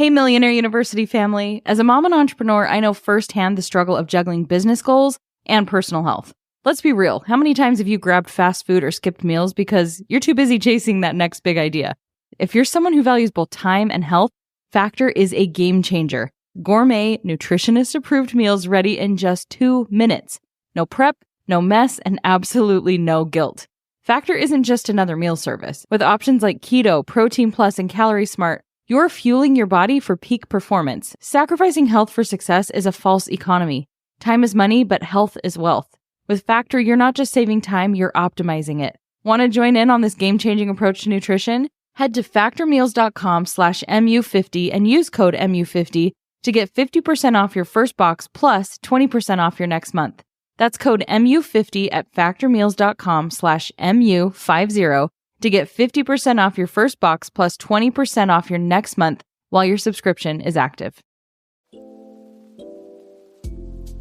Hey, Millionaire University family. As a mom and entrepreneur, I know firsthand the struggle of juggling business goals and personal health. Let's be real. How many times have you grabbed fast food or skipped meals because you're too busy chasing that next big idea? If you're someone who values both time and health, Factor is a game changer. Gourmet, nutritionist-approved meals ready in just 2 minutes. No prep, no mess, and absolutely no guilt. Factor isn't just another meal service. With options like Keto, Protein Plus, and Calorie Smart, you're fueling your body for peak performance. Sacrificing health for success is a false economy. Time is money, but health is wealth. With Factor, you're not just saving time, you're optimizing it. Want to join in on this game-changing approach to nutrition? Head to factormeals.com/MU50 and use code MU50 to get 50% off your first box plus 20% off your next month. That's code MU50 at factormeals.com/MU50 to get 50% off your first box plus 20% off your next month while your subscription is active.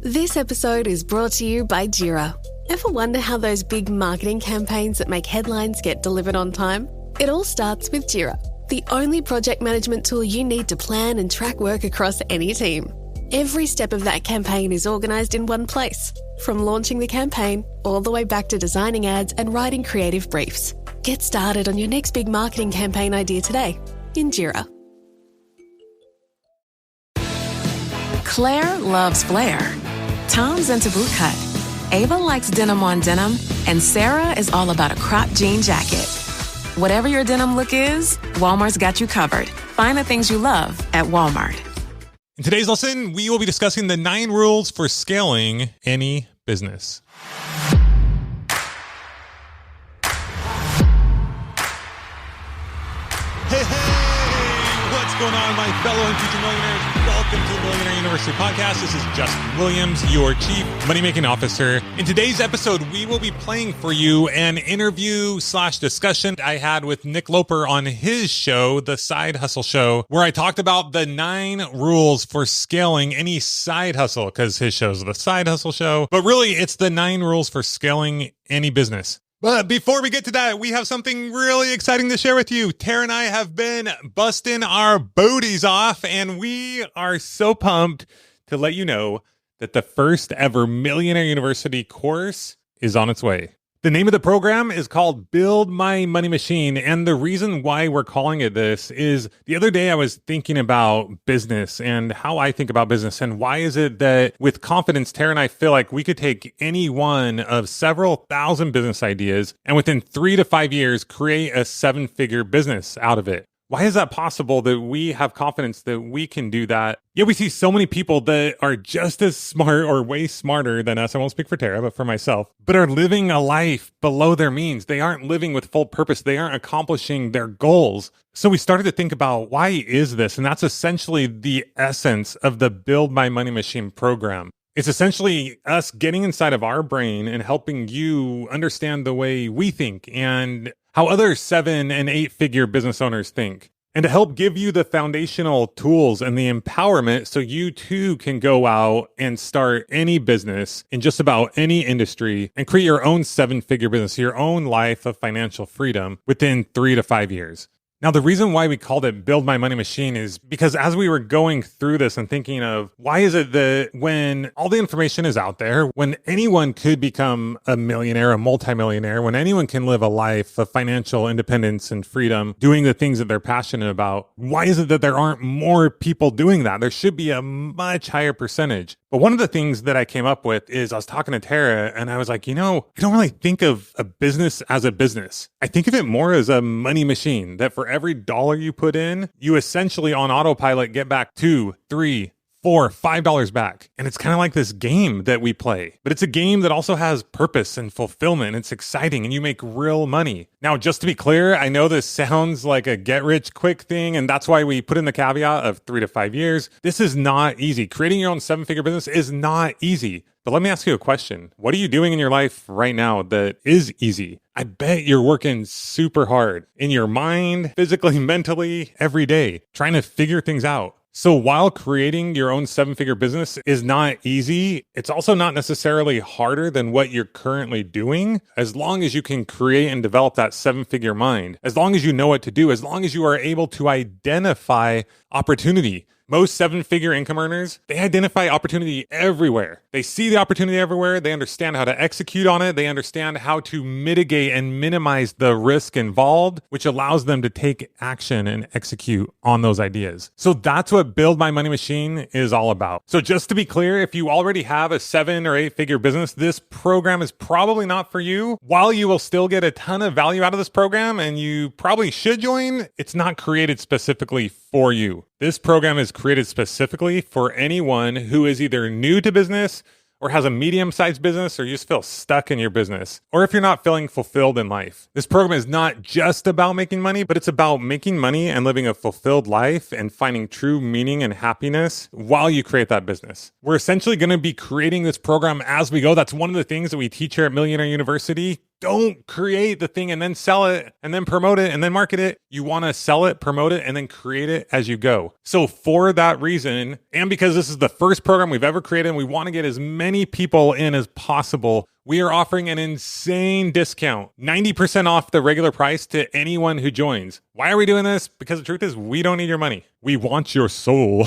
This episode is brought to you by Jira. Ever wonder how those big marketing campaigns that make headlines get delivered on time? It all starts with Jira, the only project management tool you need to plan and track work across any team. Every step of that campaign is organized in one place, from launching the campaign all the way back to designing ads and writing creative briefs. Get started on your next big marketing campaign idea today in Jira. Claire loves Flair. Tom's into bootcut. Ava likes denim on denim, and Sarah is all about a cropped jean jacket. Whatever your denim look is, Walmart's got you covered. Find the things you love at Walmart. In today's lesson, we will be discussing the 9 rules for scaling any business. Hey, what's going on, my fellow and future millionaires? Welcome to the Millionaire University podcast. This is Justin Williams, your Chief Money-Making Officer. In today's episode, we will be playing for you an interview/discussion I had with Nick Loper on his show, The Side Hustle Show, where I talked about the 9 rules for scaling any side hustle, because his show's The Side Hustle Show. But really, it's the 9 rules for scaling any business. But before we get to that, we have something really exciting to share with you. Tara and I have been busting our booties off, and we are so pumped to let you know that the first ever Millionaire University course is on its way. The name of the program is called Build My Money Machine, and the reason why we're calling it this is the other day I was thinking about business and how I think about business, and why is it that with confidence, Tara and I feel like we could take any one of several thousand business ideas and within 3 to 5 years create a 7-figure business out of it. Why is that possible that we have confidence that we can do that? Yeah, we see so many people that are just as smart or way smarter than us. I won't speak for Tara, but for myself, but are living a life below their means. They aren't living with full purpose. They aren't accomplishing their goals. So we started to think about why is this? And that's essentially the essence of the Build My Money Machine program. It's essentially us getting inside of our brain and helping you understand the way we think and how other 7 and 8-figure business owners think, and to help give you the foundational tools and the empowerment so you too can go out and start any business in just about any industry and create your own 7-figure business, your own life of financial freedom within 3 to 5 years. Now, the reason why we called it Build My Money Machine is because as we were going through this and thinking of why is it that when all the information is out there, when anyone could become a millionaire, a multimillionaire, when anyone can live a life of financial independence and freedom, doing the things that they're passionate about, why is it that there aren't more people doing that? There should be a much higher percentage. But one of the things that I came up with is I was talking to Tara and I was like, I don't really think of a business as a business. I think of it more as a money machine that for every dollar you put in, you essentially on autopilot get back $2, $3, $4, $5 back. And it's kind of like this game that we play, but it's a game that also has purpose and fulfillment. It's exciting and you make real money. Now, just to be clear, I know this sounds like a get rich quick thing, and that's why we put in the caveat of 3 to 5 years. This is not easy. Creating your own 7-figure business is not easy. But let me ask you a question. What are you doing in your life right now that is easy? I bet you're working super hard in your mind, physically, mentally, every day, trying to figure things out. So while creating your own seven-figure business is not easy, it's also not necessarily harder than what you're currently doing, as long as you can create and develop that seven-figure mind, as long as you know what to do, as long as you are able to identify opportunity. Most seven-figure income earners, they identify opportunity everywhere. They see the opportunity everywhere. They understand how to execute on it. They understand how to mitigate and minimize the risk involved, which allows them to take action and execute on those ideas. So that's what Build My Money Machine is all about. So just to be clear, if you already have a 7 or 8-figure business, this program is probably not for you. While you will still get a ton of value out of this program and you probably should join, it's not created specifically for you. This program is created specifically for anyone who is either new to business or has a medium-sized business, or you just feel stuck in your business, or if you're not feeling fulfilled in life. This program is not just about making money, but it's about making money and living a fulfilled life and finding true meaning and happiness while you create that business. We're essentially going to be creating this program as we go. That's one of the things that we teach here at Millionaire University. Don't create the thing and then sell it and then promote it and then market it. You want to sell it, promote it, and then create it as you go. So for that reason, and because this is the first program we've ever created and we want to get as many people in as possible, we are offering an insane discount, 90% off the regular price to anyone who joins. Why are we doing this? Because the truth is, we don't need your money. We want your soul.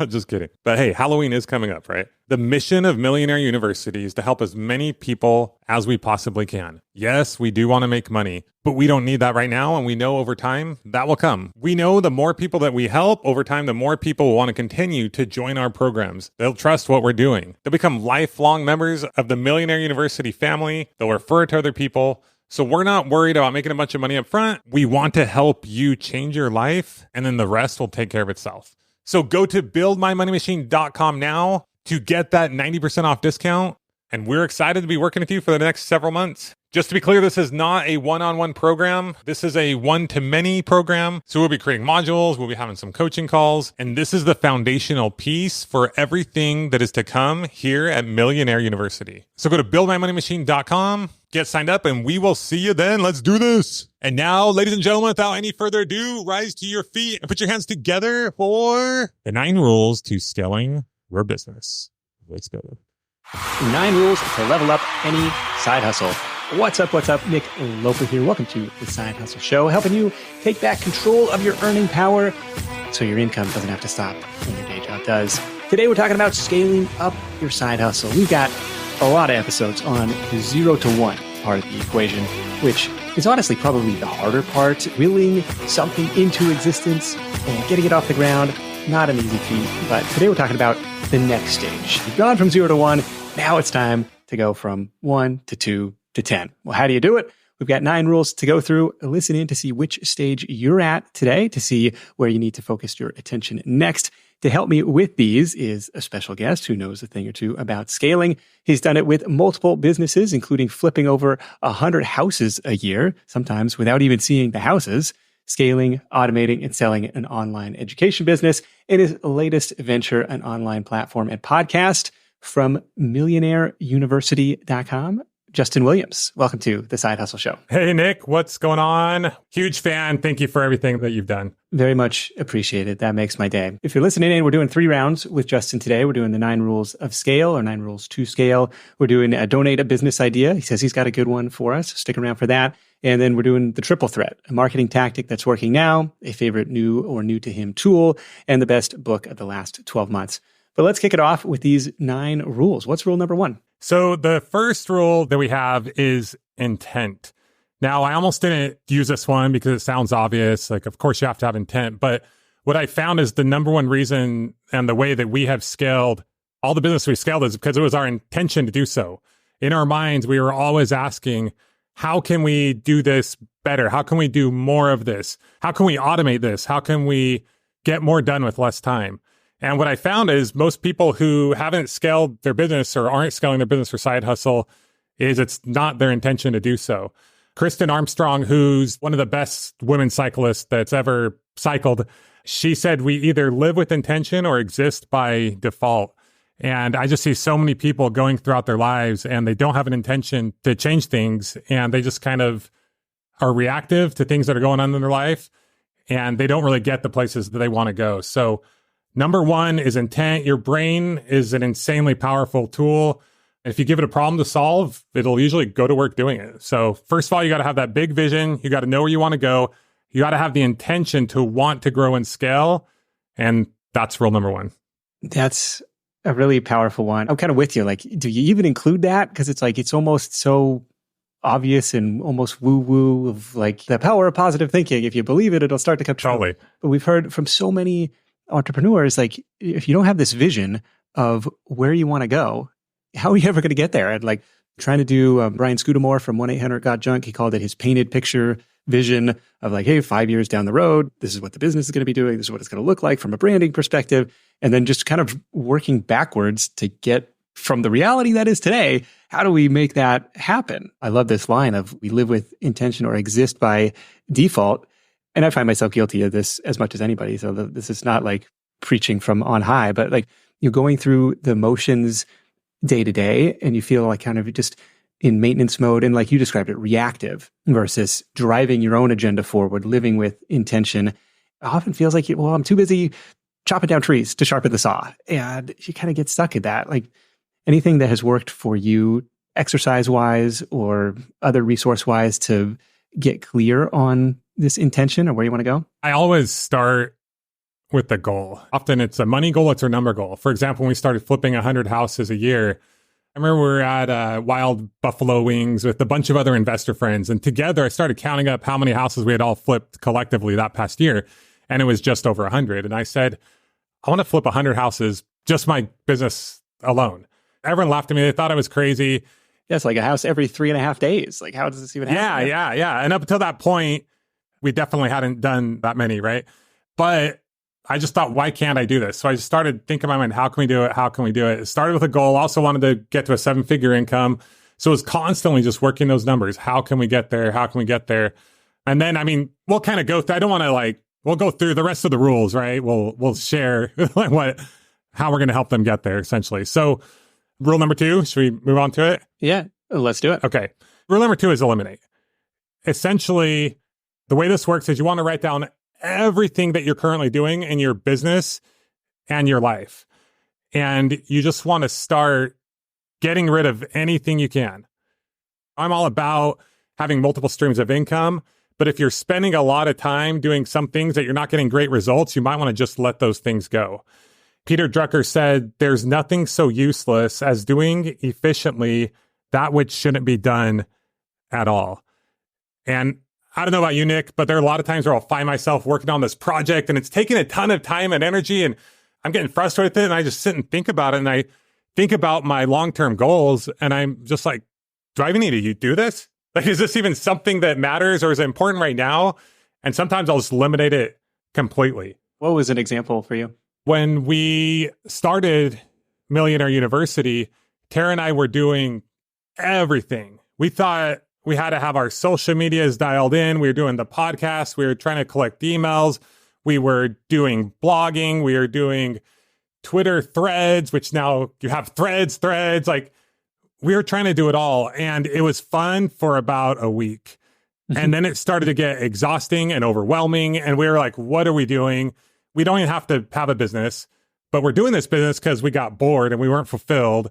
Just kidding. But hey, Halloween is coming up, right? The mission of Millionaire University is to help as many people as we possibly can. Yes, we do want to make money, but we don't need that right now. And we know over time that will come. We know the more people that we help over time, the more people will want to continue to join our programs. They'll trust what we're doing. They'll become lifelong members of the Millionaire University family. They'll refer it to other people. So we're not worried about making a bunch of money up front. We want to help you change your life, and then the rest will take care of itself. So go to buildmymoneymachine.com now to get that 90% off discount. And we're excited to be working with you for the next several months. Just to be clear, this is not a one-on-one program. This is a one-to-many program. So we'll be creating modules. We'll be having some coaching calls. And this is the foundational piece for everything that is to come here at Millionaire University. So go to buildmymoneymachine.com, get signed up, and we will see you then. Let's do this. And now, ladies and gentlemen, without any further ado, rise to your feet and put your hands together for the 9 rules to scaling your business. Let's go. 9 rules to level up any side hustle. What's up? Nick Loper here. Welcome to the Side Hustle Show, helping you take back control of your earning power so your income doesn't have to stop when your day job does. Today, we're talking about scaling up your side hustle. We've got a lot of episodes on the 0 to 1 part of the equation, which is honestly probably the harder part. Willing something into existence and getting it off the ground, not an easy feat. But today, we're talking about the next stage. You've gone from 0 to 1. Now it's time to go from 1 to 2 to 10. Well, how do you do it? We've got 9 rules to go through. Listen in to see which stage you're at today, to see where you need to focus your attention next. To help me with these is a special guest who knows a thing or two about scaling. He's done it with multiple businesses, including flipping over 100 houses a year, sometimes without even seeing the houses, scaling, automating, and selling an online education business. In his latest venture, an online platform and podcast from millionaireuniversity.com, Justin Williams. Welcome to the Side Hustle Show. Hey, Nick, what's going on? Huge fan. Thank you for everything that you've done. Very much appreciated. That makes my day. If you're listening in, we're doing 3 rounds with Justin today. We're doing the 9 rules of scale, or 9 rules to scale. We're doing donate a business idea. He says he's got a good one for us. Stick around for that. And then we're doing the triple threat, a marketing tactic that's working now, a favorite new or new to him tool, and the best book of the last 12 months. But let's kick it off with these 9 rules. What's rule number 1? So the first rule that we have is intent. Now, I almost didn't use this one because it sounds obvious. Like, of course, you have to have intent. But what I found is the number one reason and the way that we have scaled all the business we scaled is because it was our intention to do so. In our minds, we were always asking, how can we do this better? How can we do more of this? How can we automate this? How can we get more done with less time? And what I found is most people who haven't scaled their business or aren't scaling their business for side hustle is it's not their intention to do so. Kristen Armstrong, who's one of the best women cyclists that's ever cycled, she said we either live with intention or exist by default. And I just see so many people going throughout their lives and they don't have an intention to change things. And they just kind of are reactive to things that are going on in their life. And they don't really get the places that they want to go. So Number one is intent. Your brain is an insanely powerful tool. If you give it a problem to solve, it'll usually go to work doing it. So first of all, you got to have that big vision. You got to know where you want to go. You got to have the intention to want to grow and scale. And that's rule number one. That's a really powerful one. I'm kind of with you. Like, do you even include that? Because it's like, it's almost so obvious and almost woo-woo of like the power of positive thinking. If you believe it, it'll start to come true. Totally. But we've heard from so many entrepreneurs, like, if you don't have this vision of where you want to go, how are you ever going to get there? And like trying to do Brian Scudamore from 1-800-GOT-JUNK, he called it his painted picture vision of like, hey, 5 years down the road, this is what the business is going to be doing. This is what it's going to look like from a branding perspective. And then just kind of working backwards to get from the reality that is today, how do we make that happen? I love this line of we live with intention or exist by default. And I find myself guilty of this as much as anybody. So this is not like preaching from on high, but like you're going through the motions day to day and you feel like kind of just in maintenance mode. And like you described it, reactive versus driving your own agenda forward, living with intention. It often feels like, well, I'm too busy chopping down trees to sharpen the saw. And you kind of get stuck in that. Like anything that has worked for you exercise-wise or other resource-wise to get clear on this intention or where you want to go? I always start with the goal. Often it's a money goal, it's a number goal. For example, when we started flipping 100 houses a year, I remember we were at Wild Buffalo Wings with a bunch of other investor friends. And together, I started counting up how many houses we had all flipped collectively that past year. And it was just over 100. And I said, I want to flip 100 houses, just my business alone. Everyone laughed at me. They thought I was crazy. Yeah, it's like a house every 3.5 days. Like, how does this even happen? Yeah. And up until that point, we definitely hadn't done that many, right? But I just thought, why can't I do this? So I just started thinking in my mind, how can we do it? How can we do it? It started with a goal. Also wanted to get to a 7-figure income. So it was constantly just working those numbers. How can we get there? How can we get there? And then, I mean, we'll kind of go through, I don't want to we'll go through the rest of the rules, right? We'll share how we're going to help them get there, essentially. So rule number 2, should we move on to it? Yeah, let's do it. Okay. Rule number 2 is eliminate. Essentially, the way this works is you want to write down everything that you're currently doing in your business and your life. And you just want to start getting rid of anything you can. I'm all about having multiple streams of income, but if you're spending a lot of time doing some things that you're not getting great results, you might want to just let those things go. Peter Drucker said, there's nothing so useless as doing efficiently that which shouldn't be done at all. And I don't know about you, Nick, but there are a lot of times where I'll find myself working on this project and it's taking a ton of time and energy and I'm getting frustrated with it. And I just sit and think about it. And I think about my long-term goals and I'm just like, do I even need to do this? Like, is this even something that matters or is it important right now? And sometimes I'll just eliminate it completely. What was an example for you? When we started Millionaire University, Tara and I were doing everything. We thought we had to have our social medias dialed in. We were doing the podcast. We were trying to collect emails. We were doing blogging. We were doing Twitter threads, which now you have threads. Like we were trying to do it all. And it was fun for about a week. And then it started to get exhausting and overwhelming. And we were like, what are we doing? We don't even have to have a business, but we're doing this business because we got bored and we weren't fulfilled.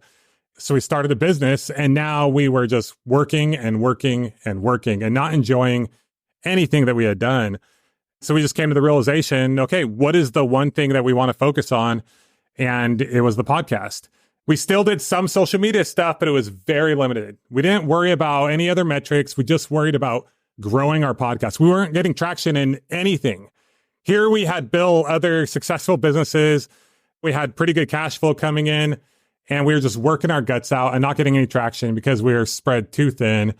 So we started a business and now we were just working and not enjoying anything that we had done. So we just came to the realization, okay, what is the one thing that we want to focus on? And it was the podcast. We still did some social media stuff, but it was very limited. We didn't worry about any other metrics. We just worried about growing our podcast. We weren't getting traction in anything. Here we had built other successful businesses. We had pretty good cash flow coming in. And we were just working our guts out and not getting any traction because we were spread too thin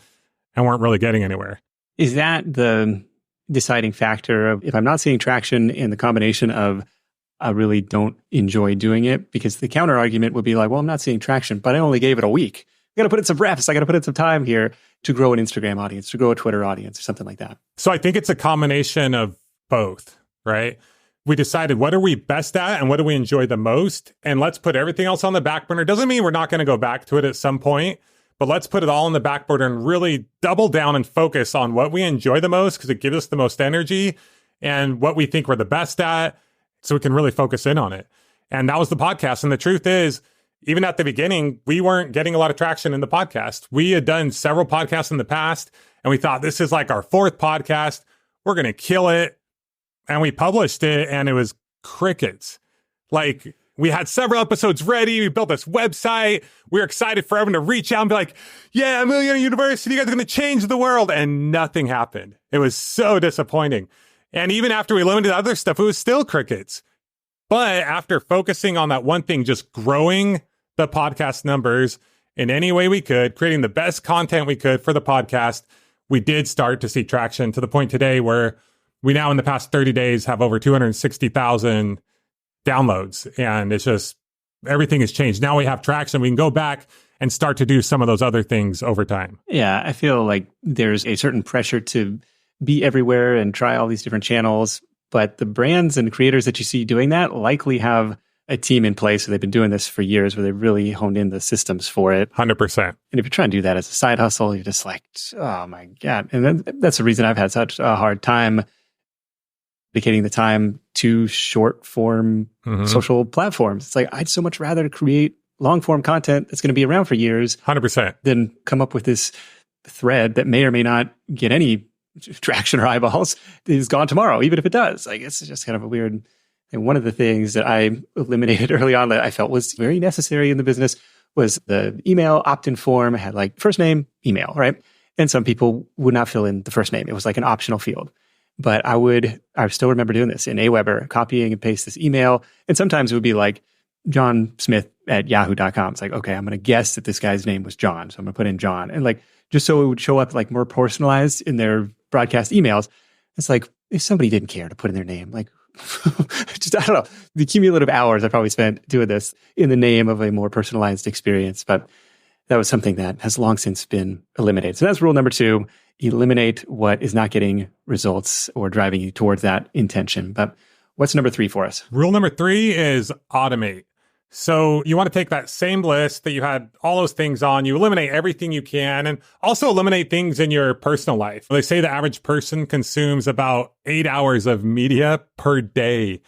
and weren't really getting anywhere. Is that the deciding factor of if I'm not seeing traction in the combination of I really don't enjoy doing it? Because the counter argument would be like, well, I'm not seeing traction, but I only gave it a week. I got to put in some reps. I got to put in some time here to grow an Instagram audience, to grow a Twitter audience or something like that. So I think it's a combination of both, right? We decided what are we best at and what do we enjoy the most? And let's put everything else on the back burner. Doesn't mean we're not going to go back to it at some point, but let's put it all on the back burner and really double down and focus on what we enjoy the most because it gives us the most energy and what we think we're the best at so we can really focus in on it. And that was the podcast. And the truth is, even at the beginning, we weren't getting a lot of traction in the podcast. We had done several podcasts in the past, and we thought this is like our fourth podcast. We're going to kill it. And we published it, and it was crickets. Like, we had several episodes ready. We built this website. We were excited for everyone to reach out and be like, yeah, Millionaire University, you guys are going to change the world. And nothing happened. It was so disappointing. And even after we limited other stuff, it was still crickets. But after focusing on that one thing, just growing the podcast numbers in any way we could, creating the best content we could for the podcast, we did start to see traction to the point today where we now in the past 30 days have over 260,000 downloads. And it's just, everything has changed. Now we have traction. We can go back and start to do some of those other things over time. Yeah, I feel like there's a certain pressure to be everywhere and try all these different channels. But the brands and creators that you see doing that likely have a team in place. So they've been doing this for years where they've really honed in the systems for it. 100%. And if you're trying to do that as a side hustle, you're just like, oh my God. And that's the reason I've had such a hard time dedicating the time to short form social platforms. It's like, I'd so much rather create long form content that's going to be around for years 100% than come up with this thread that may or may not get any traction or eyeballs is gone tomorrow, even if it does. Like, it's just kind of a weird thing. One of the things that I eliminated early on that I felt was very necessary in the business was the email opt-in form. It had like first name, email, right? And some people would not fill in the first name. It was like an optional field. But I still remember doing this in Aweber, copying and paste this email. And sometimes it would be like John Smith at yahoo.com. It's like, okay, I'm going to guess that this guy's name was John. So I'm going to put in John. And like, just so it would show up like more personalized in their broadcast emails. It's like, if somebody didn't care to put in their name, like, just, I don't know, the cumulative hours I probably spent doing this in the name of a more personalized experience. But that was something that has long since been eliminated. So that's rule number 2. Eliminate what is not getting results or driving you towards that intention. But what's number 3 for us? Rule number 3 is automate. So you want to take that same list that you had all those things on, you eliminate everything you can, and also eliminate things in your personal life. They say the average person consumes about 8 hours of media per day.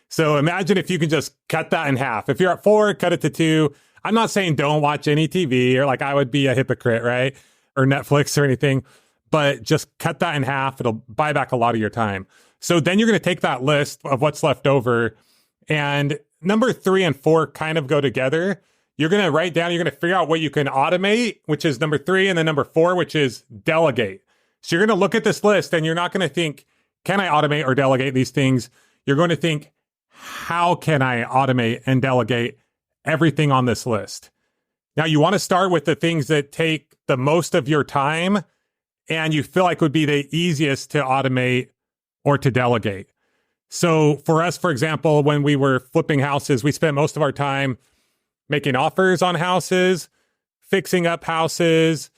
So imagine if you can just cut that in half. If you're at 4, cut it to 2. I'm not saying don't watch any TV or like I would be a hypocrite, right? Or Netflix or anything, but just cut that in half. It'll buy back a lot of your time. So then you're going to take that list of what's left over, and number 3 and 4 kind of go together. You're going to write down, you're going to figure out what you can automate, which is number 3, and then number 4, which is delegate. So you're going to look at this list and you're not going to think, can I automate or delegate these things? You're going to think, how can I automate and delegate everything on this list? Now, you want to start with the things that take the most of your time and you feel like would be the easiest to automate or to delegate. So for us, for example, when we were flipping houses, we spent most of our time making offers on houses, fixing up houses,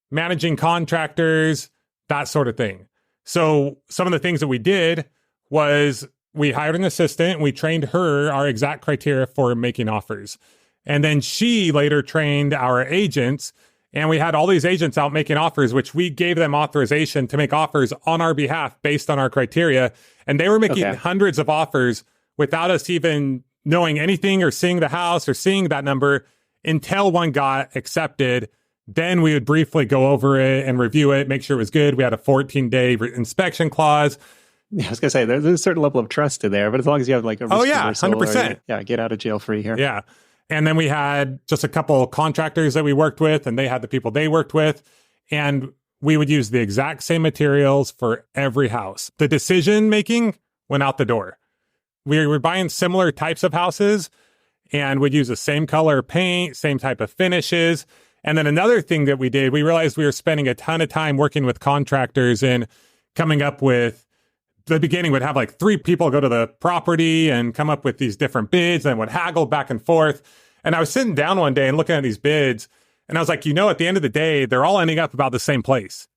managing contractors, that sort of thing. So some of the things that we did was we hired an assistant. We trained her our exact criteria for making offers. And then she later trained our agents. And we had all these agents out making offers, which we gave them authorization to make offers on our behalf based on our criteria. And they were making hundreds of offers without us even knowing anything or seeing the house or seeing that number until one got accepted. Then we would briefly go over it and review it, make sure it was good. We had a 14-day inspection clause. Yeah, I was going to say, there's a certain level of trust in there, but as long as you have like a risk reversal 100%. Or, get out of jail free here. Yeah. And then we had just a couple contractors that we worked with, and they had the people they worked with. And we would use the exact same materials for every house. The decision making went out the door. We were buying similar types of houses and would use the same color paint, same type of finishes. And then another thing that we did, we realized we were spending a ton of time working with contractors and coming up with, the beginning would have like 3 people go to the property and come up with these different bids and would haggle back and forth. And I was sitting down one day and looking at these bids, and I was like, at the end of the day, they're all ending up about the same place.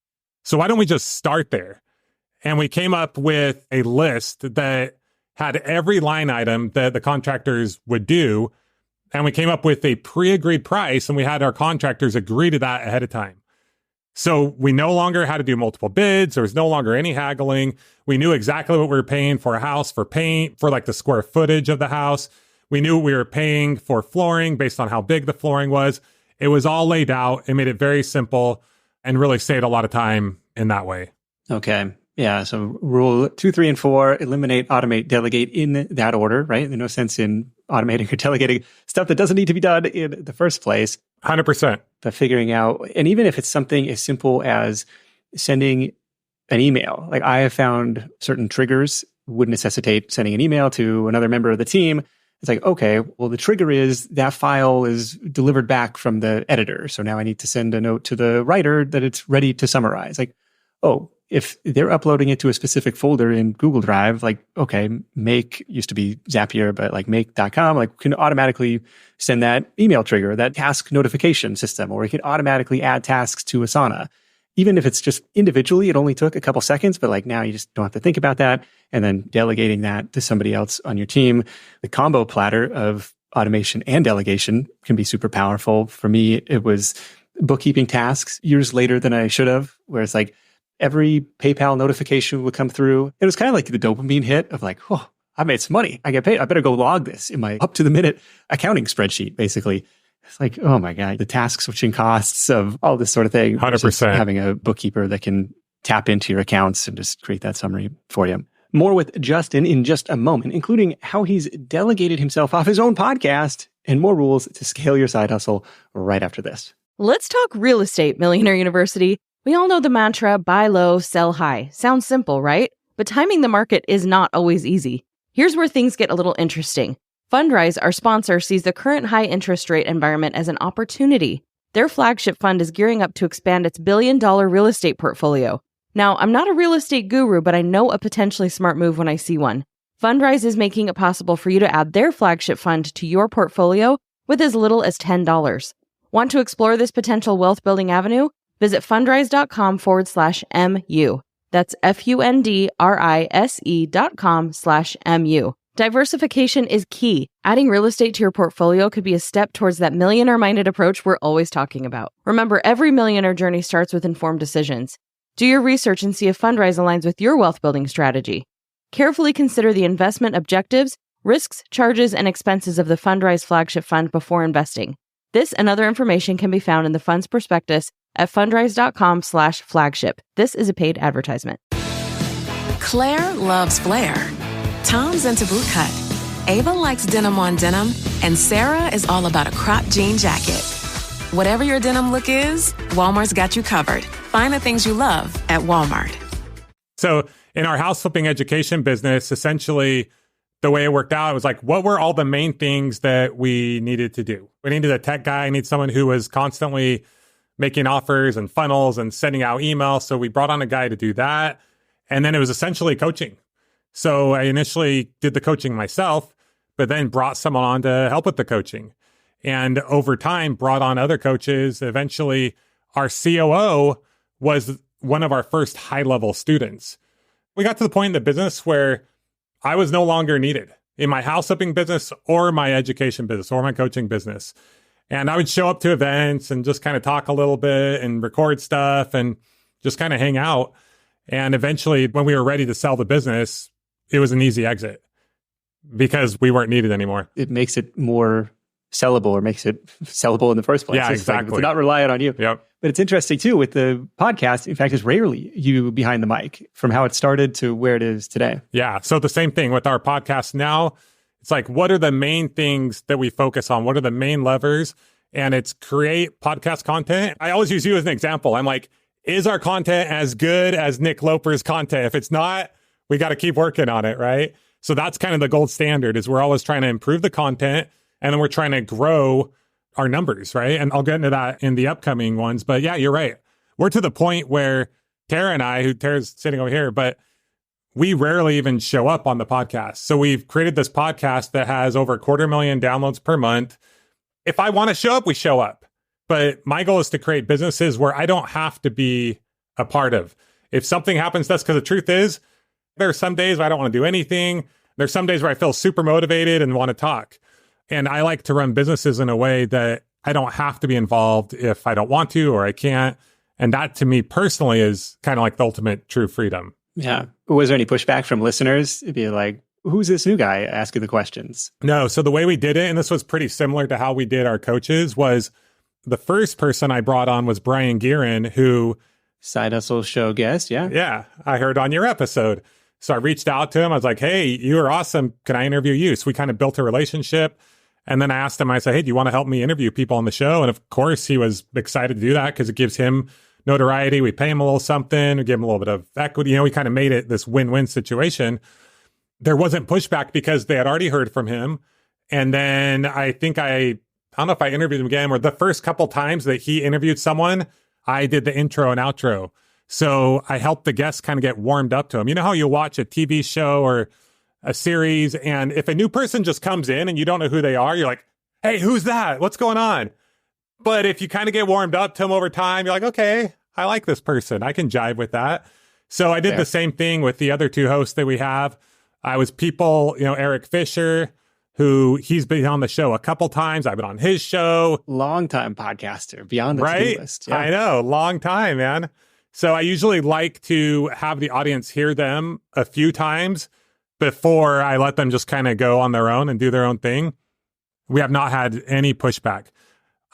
So why don't we just start there? And we came up with a list that had every line item that the contractors would do. And we came up with a pre-agreed price, and we had our contractors agree to that ahead of time. So we no longer had to do multiple bids. There was no longer any haggling. We knew exactly what we were paying for a house, for paint, for like the square footage of the house. We knew what we were paying for flooring based on how big the flooring was. It was all laid out. It made it very simple and really saved a lot of time in that way. Okay. Yeah. So rule 2, 3, and 4, eliminate, automate, delegate in that order, right? There's no sense in automating or delegating stuff that doesn't need to be done in the first place. 100%. But figuring out, and even if it's something as simple as sending an email, like I have found certain triggers would necessitate sending an email to another member of the team. It's like, okay, well, the trigger is that file is delivered back from the editor. So now I need to send a note to the writer that it's ready to summarize. Like, oh, if they're uploading it to a specific folder in Google Drive, like, okay, make used to be Zapier, but like make.com, like can automatically send that email trigger, that task notification system, or it can automatically add tasks to Asana. Even if it's just individually, it only took a couple seconds, but like now you just don't have to think about that. And then delegating that to somebody else on your team. The combo platter of automation and delegation can be super powerful. For me, it was bookkeeping tasks years later than I should have, where it's like every PayPal notification would come through. It was kind of like the dopamine hit of like, oh, I made some money. I get paid. I better go log this in my up to the minute accounting spreadsheet, basically. It's like, oh my God, the task switching costs of all this sort of thing. 100%. Having a bookkeeper that can tap into your accounts and just create that summary for you. More with Justin in just a moment, including how he's delegated himself off his own podcast and more rules to scale your side hustle right after this. Let's talk real estate, Millionaire University. We all know the mantra, buy low, sell high. Sounds simple, right? But timing the market is not always easy. Here's where things get a little interesting. Fundrise, our sponsor, sees the current high interest rate environment as an opportunity. Their flagship fund is gearing up to expand its billion-dollar real estate portfolio. Now, I'm not a real estate guru, but I know a potentially smart move when I see one. Fundrise is making it possible for you to add their flagship fund to your portfolio with as little as $10. Want to explore this potential wealth-building avenue? Visit fundrise.com/MU. That's fundrise.com/MU. Diversification is key. Adding real estate to your portfolio could be a step towards that millionaire-minded approach we're always talking about. Remember, every millionaire journey starts with informed decisions. Do your research and see if Fundrise aligns with your wealth-building strategy. Carefully consider the investment objectives, risks, charges, and expenses of the Fundrise flagship fund before investing. This and other information can be found in the fund's prospectus at fundrise.com/flagship. This is a paid advertisement. Claire loves Flair. Tom's into bootcut. Ava likes denim on denim. And Sarah is all about a crop jean jacket. Whatever your denim look is, Walmart's got you covered. Find the things you love at Walmart. So in our house flipping education business, essentially the way it worked out, it was like, what were all the main things that we needed to do? We needed a tech guy. I need someone who was constantly making offers and funnels and sending out emails. So we brought on a guy to do that. And then it was essentially coaching. So I initially did the coaching myself, but then brought someone on to help with the coaching. And over time, brought on other coaches. Eventually, our COO was one of our first high-level students. We got to the point in the business where I was no longer needed in my house flipping business or my education business or my coaching business. And I would show up to events and just kind of talk a little bit and record stuff and just kind of hang out. And eventually, when we were ready to sell the business, it was an easy exit because we weren't needed anymore. It makes it more sellable, or makes it sellable in the first place. Yeah, it's exactly. Like, it's not reliant on you. Yep. But it's interesting too with the podcast. In fact, it's rarely you behind the mic from how it started to where it is today. Yeah. So the same thing with our podcast now. It's like, what are the main things that we focus on? What are the main levers? And it's create podcast content. I always use you as an example. I'm like, is our content as good as Nick Loper's content? If it's not, we got to keep working on it, right? So that's kind of the gold standard, is we're always trying to improve the content, and then we're trying to grow our numbers, right? And I'll get into that in the upcoming ones. But yeah, you're right. We're to the point where Tara and I, who Tara's sitting over here, but we rarely even show up on the podcast. So we've created this podcast that has over 250,000 downloads per month. If I want to show up, we show up. But my goal is to create businesses where I don't have to be a part of. If something happens to us, because the truth is, there are some days where I don't want to do anything. There's some days where I feel super motivated and want to talk. And I like to run businesses in a way that I don't have to be involved if I don't want to or I can't. And that to me personally is kind of like the ultimate true freedom. Yeah. Was there any pushback from listeners? It'd be like, who's this new guy asking the questions? No. So the way we did it, and this was pretty similar to how we did our coaches, was the first person I brought on was Brian Guerin, who... Side Hustle Show guest, yeah. Yeah, I heard on your episode. So I reached out to him. I was like, hey, you are awesome. Can I interview you? So we kind of built a relationship. And then I asked him, I said, hey, do you want to help me interview people on the show? And of course, he was excited to do that because it gives him notoriety. We pay him a little something. We give him a little bit of equity. We kind of made it this win-win situation. There wasn't pushback because they had already heard from him. And then I don't know if I interviewed him again, or the first couple times that he interviewed someone, I did the intro and outro. So I helped the guests kind of get warmed up to him. You know how you watch a TV show or a series, and if a new person just comes in and you don't know who they are, you're like, hey, who's that? What's going on? But if you kind of get warmed up to them over time, you're like, okay, I like this person. I can jive with that. So I did the same thing with the other two hosts that we have. I was Eric Fisher, who he's been on the show a couple times. I've been on his show. Longtime podcaster, beyond the to-do list. Yeah. I know, long time, man. So I usually like to have the audience hear them a few times before I let them just kind of go on their own and do their own thing. We have not had any pushback.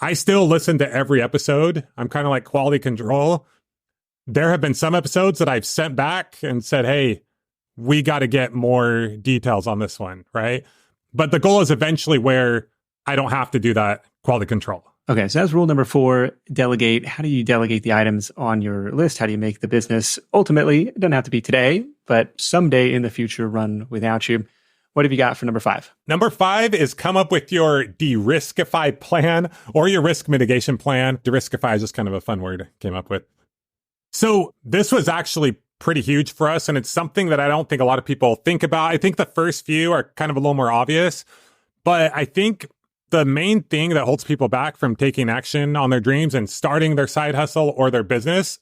I still listen to every episode. I'm kind of like quality control. There have been some episodes that I've sent back and said, hey, we got to get more details on this one, right? But the goal is eventually where I don't have to do that quality control. Okay, so that's rule number 4, delegate. How do you delegate the items on your list? How do you make the business ultimately, it doesn't have to be today, but someday in the future run without you? What have you got for number 5? Number 5 is come up with your de-riskify plan or your risk mitigation plan. De-riskify is just kind of a fun word I came up with. So this was actually pretty huge for us, and it's something that I don't think a lot of people think about. I think the first few are kind of a little more obvious, but I think the main thing that holds people back from taking action on their dreams and starting their side hustle or their business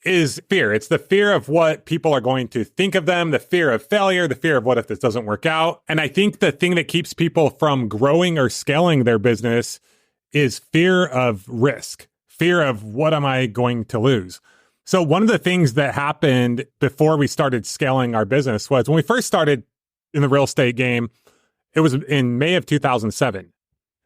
is fear. It's the fear of what people are going to think of them, the fear of failure, the fear of what if this doesn't work out. And I think the thing that keeps people from growing or scaling their business is fear of risk, fear of what am I going to lose? So one of the things that happened before we started scaling our business was when we first started in the real estate game, it was in May of 2007.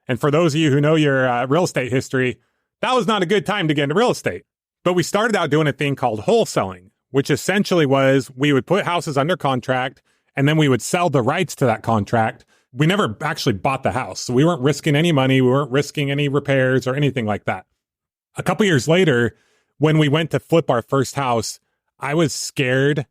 And for those of you who know your real estate history, that was not a good time to get into real estate. But we started out doing a thing called wholesaling, which essentially was we would put houses under contract and then we would sell the rights to that contract. We never actually bought the house. So we weren't risking any money. We weren't risking any repairs or anything like that. A couple years later, when we went to flip our first house, I was scared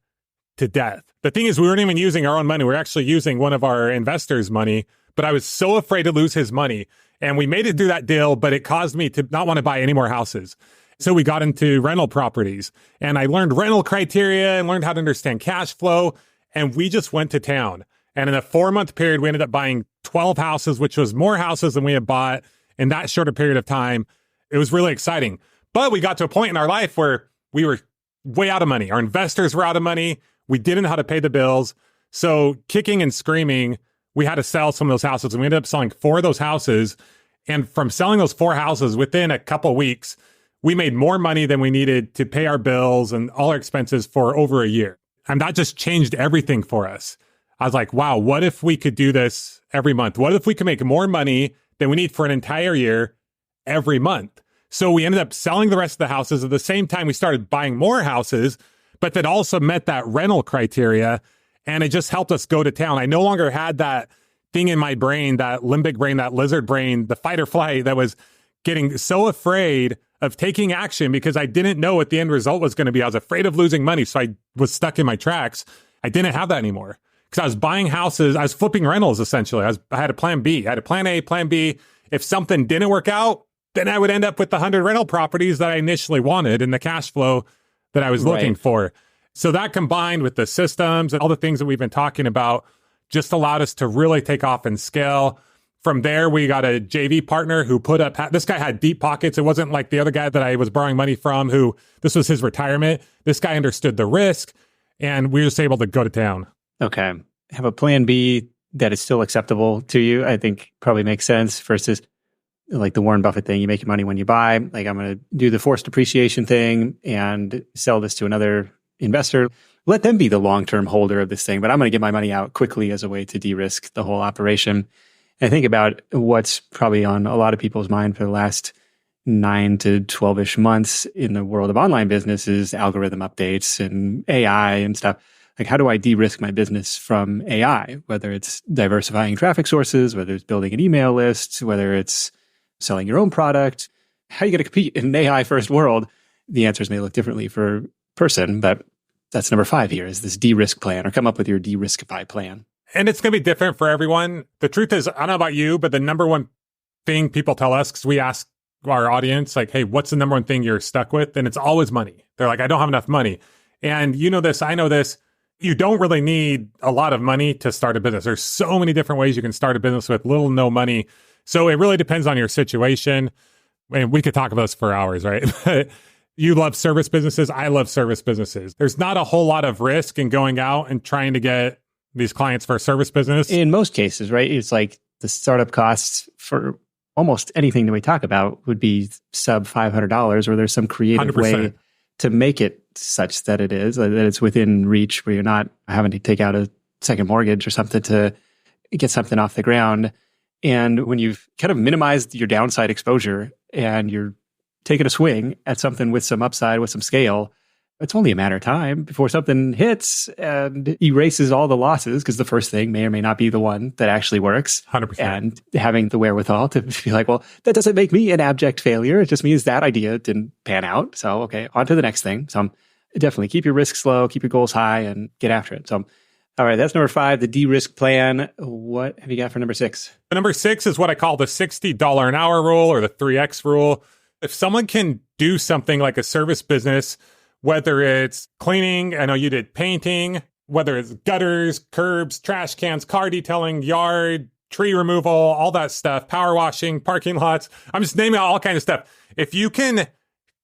to death. The thing is, we weren't even using our own money. We were actually using one of our investors' money, but I was so afraid to lose his money. And we made it through that deal, but it caused me to not want to buy any more houses. So we got into rental properties and I learned rental criteria and learned how to understand cash flow. And we just went to town. And in a 4-month period, we ended up buying 12 houses, which was more houses than we had bought in that shorter period of time. It was really exciting. But we got to a point in our life where we were way out of money. Our investors were out of money. We didn't know how to pay the bills. So kicking and screaming, we had to sell some of those houses. And we ended up selling 4 of those houses. And from selling those 4 houses within a couple weeks, we made more money than we needed to pay our bills and all our expenses for over a year. And that just changed everything for us. I was like, wow, what if we could do this every month? What if we could make more money than we need for an entire year every month? So we ended up selling the rest of the houses. At the same time, we started buying more houses, but that also met that rental criteria. And it just helped us go to town. I no longer had that thing in my brain, that limbic brain, that lizard brain, the fight or flight that was getting so afraid of taking action because I didn't know what the end result was going to be. I was afraid of losing money. So I was stuck in my tracks. I didn't have that anymore because I was buying houses. I was flipping rentals, essentially. I had a plan B. I had a plan A, plan B. If something didn't work out, then I would end up with the 100 rental properties that I initially wanted and the cash flow that I was looking for. So that combined with the systems and all the things that we've been talking about just allowed us to really take off and scale. From there, we got a JV partner who put up, this guy had deep pockets. It wasn't like the other guy that I was borrowing money from who this was his retirement. This guy understood the risk and we were just able to go to town. Okay. Have a plan B that is still acceptable to you, I think probably makes sense versus like the Warren Buffett thing, you make your money when you buy. Like I'm going to do the forced depreciation thing and sell this to another investor. Let them be the long-term holder of this thing, but I'm going to get my money out quickly as a way to de-risk the whole operation. And I think about what's probably on a lot of people's mind for the last 9 to 12-ish months in the world of online business is algorithm updates and AI and stuff. Like, how do I de-risk my business from AI? Whether it's diversifying traffic sources, whether it's building an email list, whether it's selling your own product. How are you going to compete in an AI-first world? The answers may look differently for person, but that's number 5 here is this de-risk plan, or come up with your de-riskify plan. And it's going to be different for everyone. The truth is, I don't know about you, but the number one thing people tell us, because we ask our audience, like, hey, what's the number one thing you're stuck with? And it's always money. They're like, I don't have enough money. And you know this, I know this. You don't really need a lot of money to start a business. There's so many different ways you can start a business with little to no money. So it really depends on your situation. And we could talk about this for hours, right? You love service businesses. I love service businesses. There's not a whole lot of risk in going out and trying to get these clients for a service business. In most cases, right? It's like the startup costs for almost anything that we talk about would be sub $500, or there's some creative 100%. way to make it such that it is, that it's within reach, where you're not having to take out a second mortgage or something to get something off the ground. And when you've kind of minimized your downside exposure and you're taking a swing at something with some upside, with some scale, it's only a matter of time before something hits and erases all the losses, because the first thing may or may not be the one that actually works. 100%. And having the wherewithal to be like, well, that doesn't make me an abject failure. It just means that idea didn't pan out. So, okay, on to the next thing. So definitely keep your risks low, keep your goals high, and get after it. So, all right, that's number 5, the de-risk plan. What have you got for number 6? Number 6 is what I call the $60 an hour rule, or the 3X rule. If someone can do something like a service business, whether it's cleaning, I know you did painting, whether it's gutters, curbs, trash cans, car detailing, yard, tree removal, all that stuff, power washing, parking lots. I'm just naming all kinds of stuff. If you can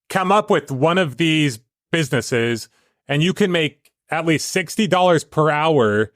come up with one of these businesses and you can make at least $60 per hour,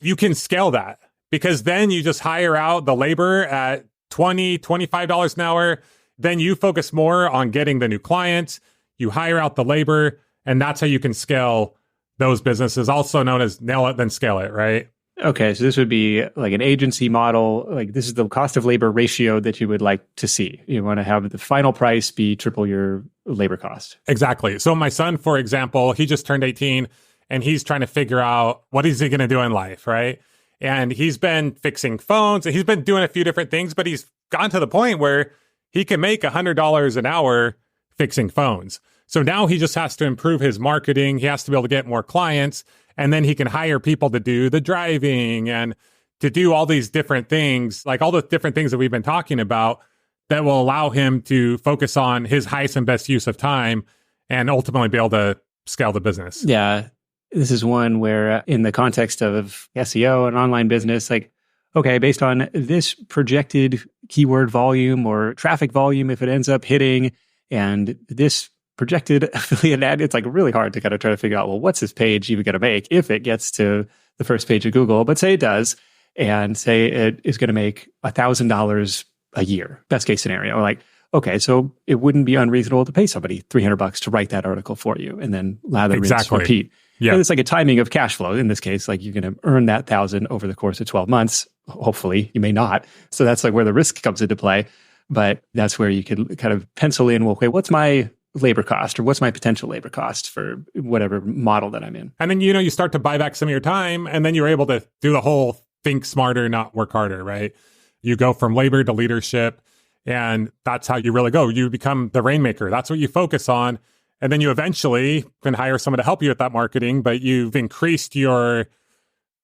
you can scale that, because then you just hire out the labor at $20, $25 an hour. Then you focus more on getting the new clients. You hire out the labor, and that's how you can scale those businesses, also known as nail it, then scale it, right? Okay, so this would be like an agency model. Like, this is the cost of labor ratio that you would like to see. You want to have the final price be triple your labor cost. Exactly. So my son, for example, he just turned 18, and he's trying to figure out what is he going to do in life, right? And he's been fixing phones, and he's been doing a few different things, but he's gotten to the point where he can make $100 an hour fixing phones. So now he just has to improve his marketing. He has to be able to get more clients, and then he can hire people to do the driving and to do all these different things, like all the different things that we've been talking about, that will allow him to focus on his highest and best use of time and ultimately be able to scale the business. Yeah. This is one where in the context of SEO and online business, like, okay, based on this projected keyword volume or traffic volume, if it ends up hitting, and this projected affiliate ad, it's like really hard to kind of try to figure out, well, what's this page even going to make if it gets to the first page of Google? But say it does, and say it is going to make $1,000 a year, best case scenario. Or like, okay, so it wouldn't be unreasonable to pay somebody $300 to write that article for you, and then lather, rinse, repeat. Yeah. And it's like a timing of cash flow. In this case, like you're going to earn that 1,000 over the course of 12 months. Hopefully, you may not. So that's like where the risk comes into play. But that's where you could kind of pencil in, well, okay, what's my labor cost, or what's my potential labor cost for whatever model that I'm in? And then, you start to buy back some of your time, and then you're able to do the whole think smarter, not work harder, right? You go from labor to leadership, and that's how you really go. You become the rainmaker. That's what you focus on. And then you eventually can hire someone to help you with that marketing, but you've increased your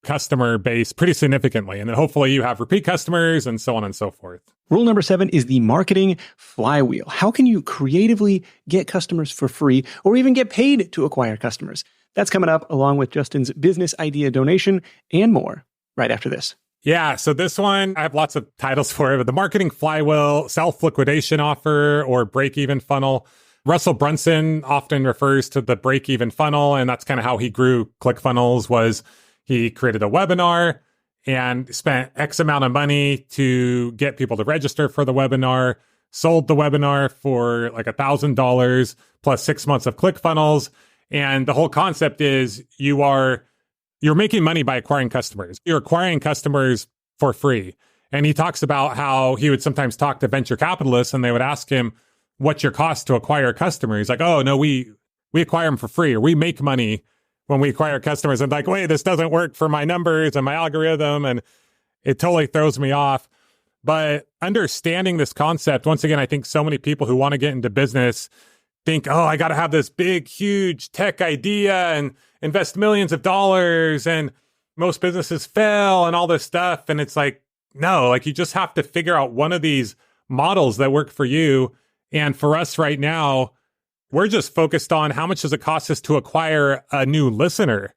customer base pretty significantly. And then hopefully you have repeat customers and so on and so forth. Rule number 7 is the marketing flywheel. How can you creatively get customers for free, or even get paid to acquire customers? That's coming up along with Justin's business idea donation and more right after this. Yeah, so this one, I have lots of titles for it, but the marketing flywheel, self-liquidation offer, or break-even funnel. Russell Brunson often refers to the break-even funnel, and that's kind of how he grew ClickFunnels. Was he created a webinar, and spent X amount of money to get people to register for the webinar, sold the webinar for like $1,000 plus 6 months of ClickFunnels. And the whole concept is you're making money by acquiring customers. You're acquiring customers for free. And he talks about how he would sometimes talk to venture capitalists and they would ask him, what's your cost to acquire a customer? He's like, oh, no, we acquire them for free, or we make money when we acquire customers. And like, wait, this doesn't work for my numbers and my algorithm. And it totally throws me off. But understanding this concept, once again, I think so many people who want to get into business think, oh, I got to have this big, huge tech idea and invest millions of dollars. And most businesses fail and all this stuff. And it's like, no, like you just have to figure out one of these models that work for you. And for us right now, we're just focused on how much does it cost us to acquire a new listener.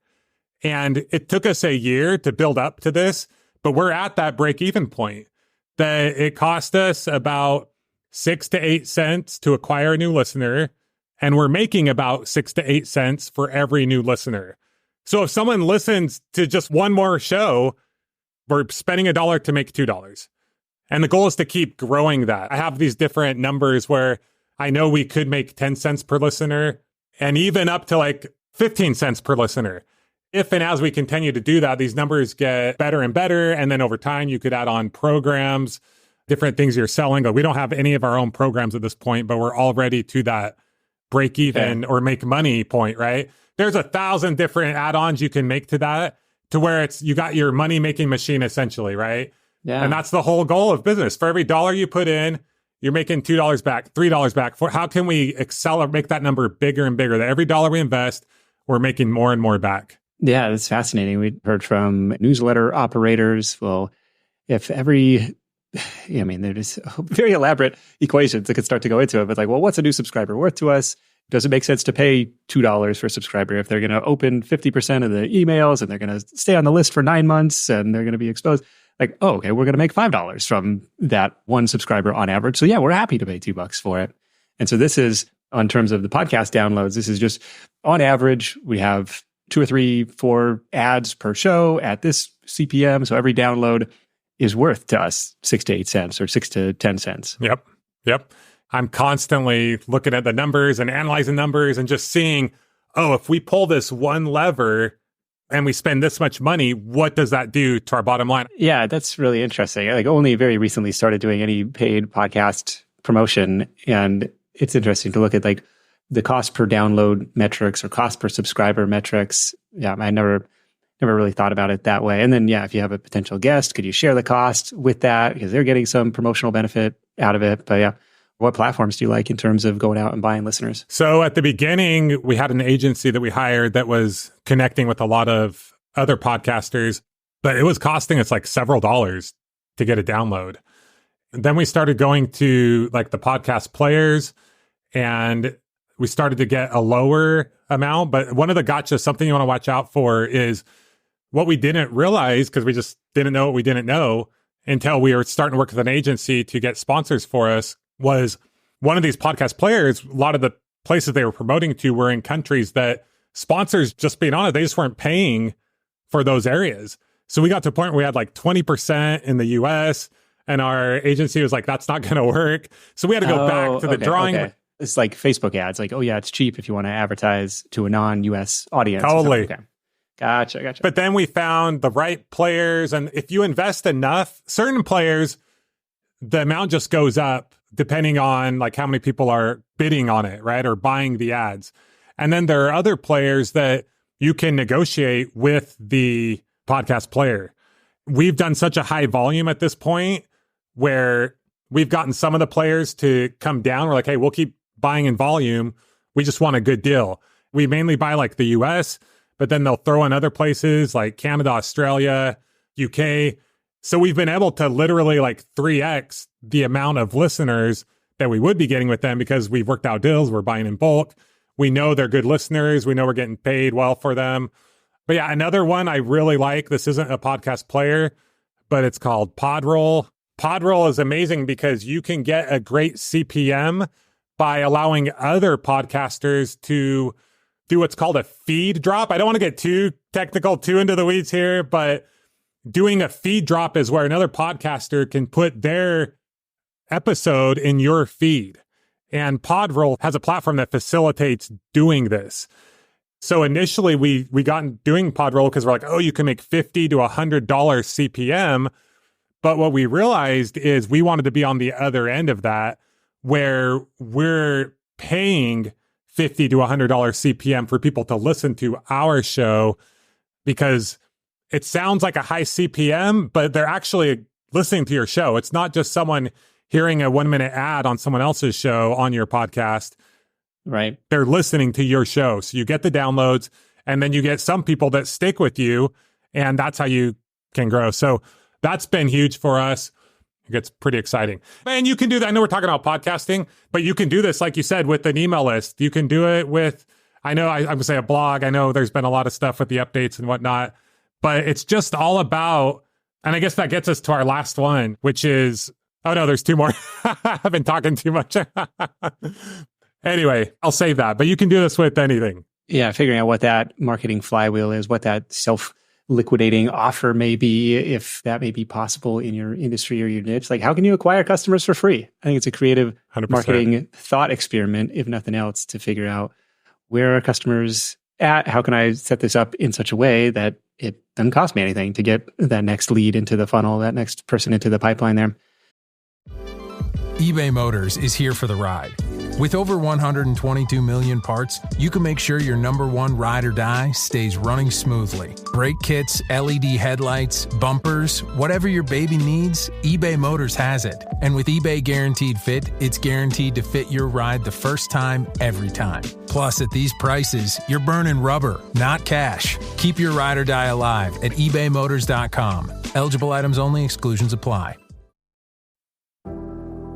And it took us a year to build up to this, but we're at that break-even point that it cost us about 6 to 8 cents to acquire a new listener. And we're making about 6 to 8 cents for every new listener. So if someone listens to just one more show, we're spending $1 to make $2. And the goal is to keep growing that. I have these different numbers where I know we could make 10 cents per listener and even up to like 15 cents per listener. If and as we continue to do that, these numbers get better and better. And then over time, you could add on programs, different things you're selling. But we don't have any of our own programs at this point, but we're already to that break even or make money point, right? There's 1,000 different add-ons you can make to that, to where it's you got your money making machine essentially, right? Yeah. And that's the whole goal of business. For every $1 you put in, you're making $2 back, $3 back. For how can we accelerate, make that number bigger and bigger? That every $1 we invest, we're making more and more back. Yeah, that's fascinating. We heard from newsletter operators. Well, if every, I mean, there's very elaborate equations that could start to go into it. But like, well, what's a new subscriber worth to us? Does it make sense to pay $2 for a subscriber if they're going to open 50% of the emails and they're going to stay on the list for 9 months and they're going to be exposed? Like, oh, okay, we're going to make $5 from that one subscriber on average. So yeah, we're happy to pay $2 for it. And so this is, on terms of the podcast downloads, this is just on average, we have 2 or 3, 4 ads per show at this CPM. So every download is worth to us 6 to 8 cents or 6 to 10 cents. Yep. I'm constantly looking at the numbers and analyzing numbers and just seeing, oh, if we pull this one lever and we spend this much money, what does that do to our bottom line? Yeah, that's really interesting. Like only very recently started doing any paid podcast promotion. And it's interesting to look at like the cost per download metrics or cost per subscriber metrics. Yeah, I never really thought about it that way. And then, yeah, if you have a potential guest, could you share the cost with that? Because they're getting some promotional benefit out of it. But yeah, what platforms do you like in terms of going out and buying listeners? So at the beginning, we had an agency that we hired that was connecting with a lot of other podcasters, but it was costing us like several dollars to get a download. And then we started going to like the podcast players and we started to get a lower amount. But one of the gotchas, something you want to watch out for is what we didn't realize, because we just didn't know what we didn't know until we were starting to work with an agency to get sponsors for us, was one of these podcast players, a lot of the places they were promoting to were in countries that sponsors, just being honest, they just weren't paying for those areas. So we got to a point where we had like 20% in the US and our agency was like, that's not going to work. So we had to go back to the drawing. Okay. It's like Facebook ads. Like, oh yeah, it's cheap if you want to advertise to a non-US audience. Totally. Okay. Gotcha. But then we found the right players. And if you invest enough, certain players, the amount just goes up depending on like how many people are bidding on it, right? Or buying the ads. And then there are other players that you can negotiate with the podcast player. We've done such a high volume at this point where we've gotten some of the players to come down. We're like, hey, we'll keep buying in volume. We just want a good deal. We mainly buy like the US, but then they'll throw in other places like Canada, Australia, UK. So we've been able to literally like 3x the amount of listeners that we would be getting with them because we've worked out deals. We're buying in bulk. We know they're good listeners. We know we're getting paid well for them. But yeah, another one I really like, this isn't a podcast player, but it's called Podroll. Podroll is amazing because you can get a great CPM by allowing other podcasters to do what's called a feed drop. I don't want to get too technical, too into the weeds here, but doing a feed drop is where another podcaster can put their episode in your feed. And Podroll has a platform that facilitates doing this. So initially we got doing Podroll because we're like, oh, you can make $50 to $100 CPM. But what we realized is we wanted to be on the other end of that, where we're paying $50 to $100 CPM for people to listen to our show, because it sounds like a high CPM, but they're actually listening to your show. It's not just someone hearing a 1-minute ad on someone else's show on your podcast. Right. They're listening to your show. So you get the downloads, and then you get some people that stick with you, and that's how you can grow. So that's been huge for us. It gets pretty exciting. And you can do that. I know we're talking about podcasting, but you can do this, like you said, with an email list. You can do it with, I know I'm going to say a blog. I know there's been a lot of stuff with the updates and whatnot, but it's just all about, and I guess that gets us to our last one, which is, oh no, there's two more. I've been talking too much. Anyway, I'll save that, but you can do this with anything. Yeah, figuring out what that marketing flywheel is, what that self-liquidating offer may be, if that may be possible in your industry or your niche. Like, how can you acquire customers for free? I think it's a creative 100%. Marketing thought experiment, if nothing else, to figure out where are customers at? How can I set this up in such a way that it doesn't cost me anything to get that next lead into the funnel, that next person into the pipeline there? eBay Motors is here for the ride. With over 122 million parts, you can make sure your number one ride or die stays running smoothly. Brake kits, LED headlights, bumpers, whatever your baby needs, eBay Motors has it. And with eBay Guaranteed Fit, it's guaranteed to fit your ride the first time, every time. Plus, at these prices, you're burning rubber, not cash. Keep your ride or die alive at ebaymotors.com. Eligible items only. Exclusions apply.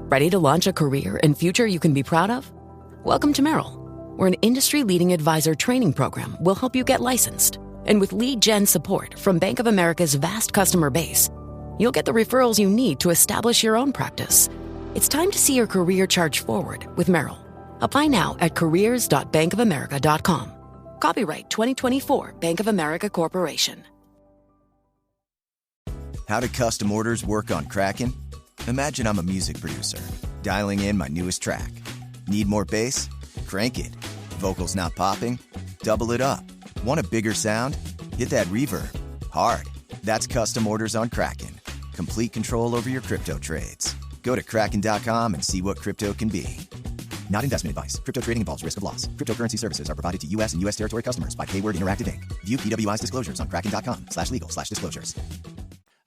Ready to launch a career and future you can be proud of? Welcome to Merrill, where an industry-leading advisor training program will help you get licensed. And with lead gen support from Bank of America's vast customer base, you'll get the referrals you need to establish your own practice. It's time to see your career charge forward with Merrill. Apply now at careers.bankofamerica.com. Copyright 2024 Bank of America Corporation. How do custom orders work on Kraken? Imagine I'm a music producer, dialing in my newest track. Need more bass? Crank it. Vocals not popping? Double it up. Want a bigger sound? Hit that reverb. Hard. That's custom orders on Kraken. Complete control over your crypto trades. Go to Kraken.com and see what crypto can be. Not investment advice. Crypto trading involves risk of loss. Cryptocurrency services are provided to U.S. and U.S. territory customers by Payword Interactive Inc. View PWI's disclosures on Kraken.com/legal/disclosures.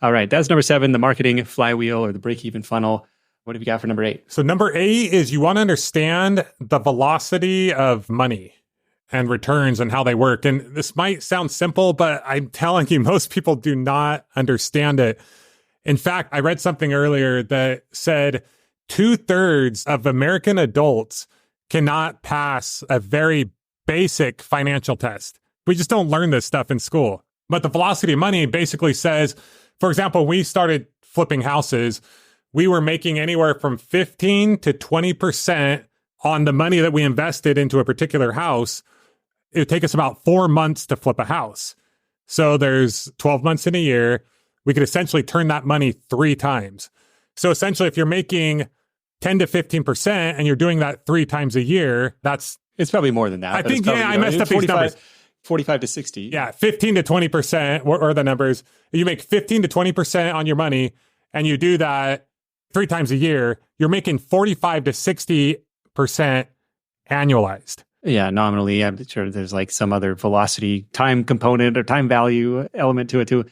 All right, that's number 7, the marketing flywheel or the break-even funnel. What have you got for number 8? So number 8 is you want to understand the velocity of money and returns and how they work. And this might sound simple, but I'm telling you, most people do not understand it. In fact, I read something earlier that said 2/3 of American adults cannot pass a very basic financial test. We just don't learn this stuff in school. But the velocity of money basically says, for example, we started flipping houses. We were making anywhere from 15 to 20% on the money that we invested into a particular house. It would take us about 4 months to flip a house. So there's 12 months in a year. We could essentially turn that money 3 times. So essentially, if you're making 10 to 15% and you're doing that 3 times a year, it's probably more than that. I think, I messed up these numbers. 45 to 60. Yeah, 15 to 20% or the numbers. You make 15 to 20% on your money and you do that 3 times a year, you're making 45 to 60% annualized. Yeah, nominally. I'm sure there's like some other velocity time component or time value element to it too.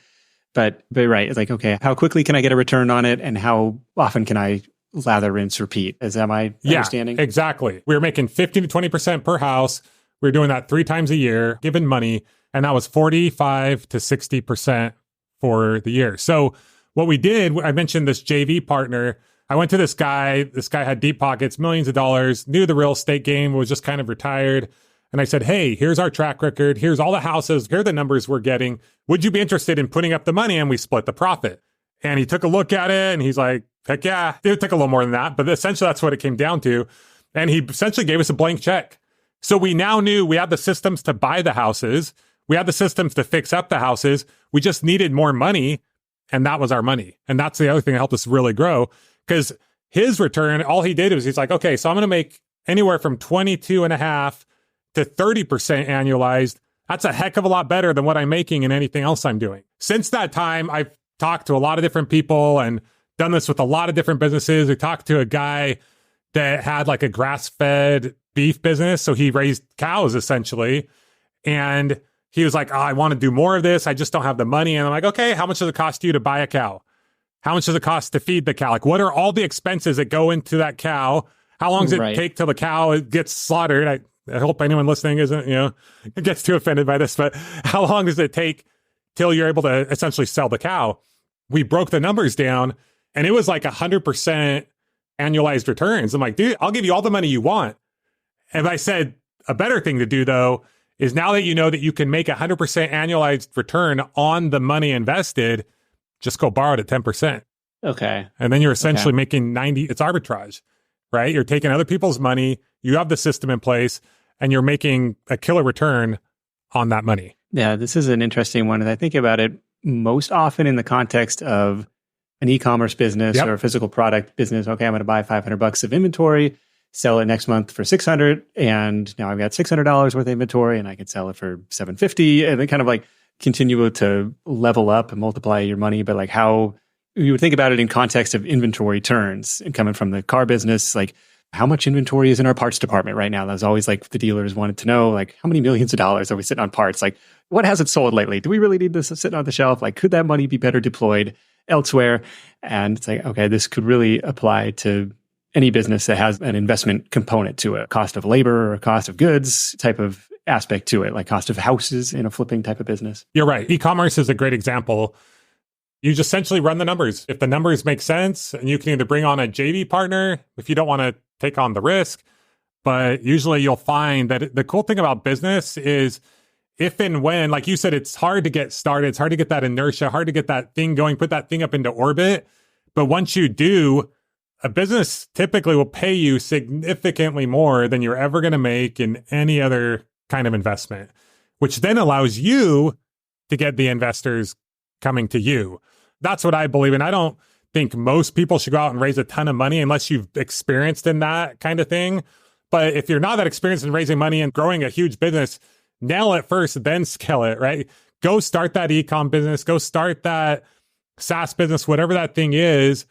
But right, it's like, okay, how quickly can I get a return on it and how often can I lather, rinse, repeat? Is that my understanding? Yeah, exactly. We were making 15 to 20% per house. We were doing that 3 times a year, given money, and that was 45 to 60% for the year. So what we did, I mentioned this JV partner. I went to this guy. This guy had deep pockets, millions of dollars, knew the real estate game, was just kind of retired. And I said, hey, here's our track record. Here's all the houses. Here are the numbers we're getting. Would you be interested in putting up the money? And we split the profit. And he took a look at it and he's like, heck yeah. It took a little more than that, but essentially that's what it came down to. And he essentially gave us a blank check. So we now knew we had the systems to buy the houses. We had the systems to fix up the houses. We just needed more money And that was our money. And that's the other thing that helped us really grow, because his return, all he did was he's like, okay, so I'm going to make anywhere from 22.5 to 30% annualized. That's a heck of a lot better than what I'm making in anything else I'm doing. Since that time, I've talked to a lot of different people and done this with a lot of different businesses. We talked to a guy that had like a grass-fed beef business. So he raised cows essentially. And he was like, oh, I want to do more of this. I just don't have the money. And I'm like, okay, how much does it cost you to buy a cow? How much does it cost to feed the cow? Like, what are all the expenses that go into that cow? How long does it take till the cow gets slaughtered? I hope anyone listening isn't, gets too offended by this, but how long does it take till you're able to essentially sell the cow? We broke the numbers down and it was like 100% annualized returns. I'm like, dude, I'll give you all the money you want. And I said, a better thing to do though, is now that you know that you can make 100% annualized return on the money invested, just go borrow it at 10%. Okay. And then you're essentially making 90, it's arbitrage, right? You're taking other people's money, you have the system in place, and you're making a killer return on that money. Yeah, this is an interesting one. And I think about it most often in the context of an e-commerce business or a physical product business. Okay, I'm going to buy $500 of inventory, sell it next month for $600, and now I've got $600 worth of inventory, and I can sell it for $750, and then kind of like continue to level up and multiply your money. But like how you would think about it in context of inventory turns, and coming from the car business, like how much inventory is in our parts department right now? That was always like the dealers wanted to know, like how many millions of dollars are we sitting on parts? Like what hasn't sold lately? Do we really need this sitting on the shelf? Like could that money be better deployed elsewhere? And it's like, okay, this could really apply to any business that has an investment component to it, cost of labor or cost of goods type of aspect to it, like cost of houses in a flipping type of business. You're right. E-commerce is a great example. You just essentially run the numbers. If the numbers make sense, and you can either bring on a JV partner if you don't want to take on the risk, but usually you'll find that the cool thing about business is if and when, like you said, it's hard to get started, it's hard to get that inertia, hard to get that thing going, put that thing up into orbit. But once you do, a business typically will pay you significantly more than you're ever going to make in any other kind of investment, which then allows you to get the investors coming to you. That's what I believe in. I don't think most people should go out and raise a ton of money unless you've experienced in that kind of thing. But if you're not that experienced in raising money and growing a huge business, nail it first, then scale it, right? Go start that e-com business, go start that SaaS business, whatever that thing is,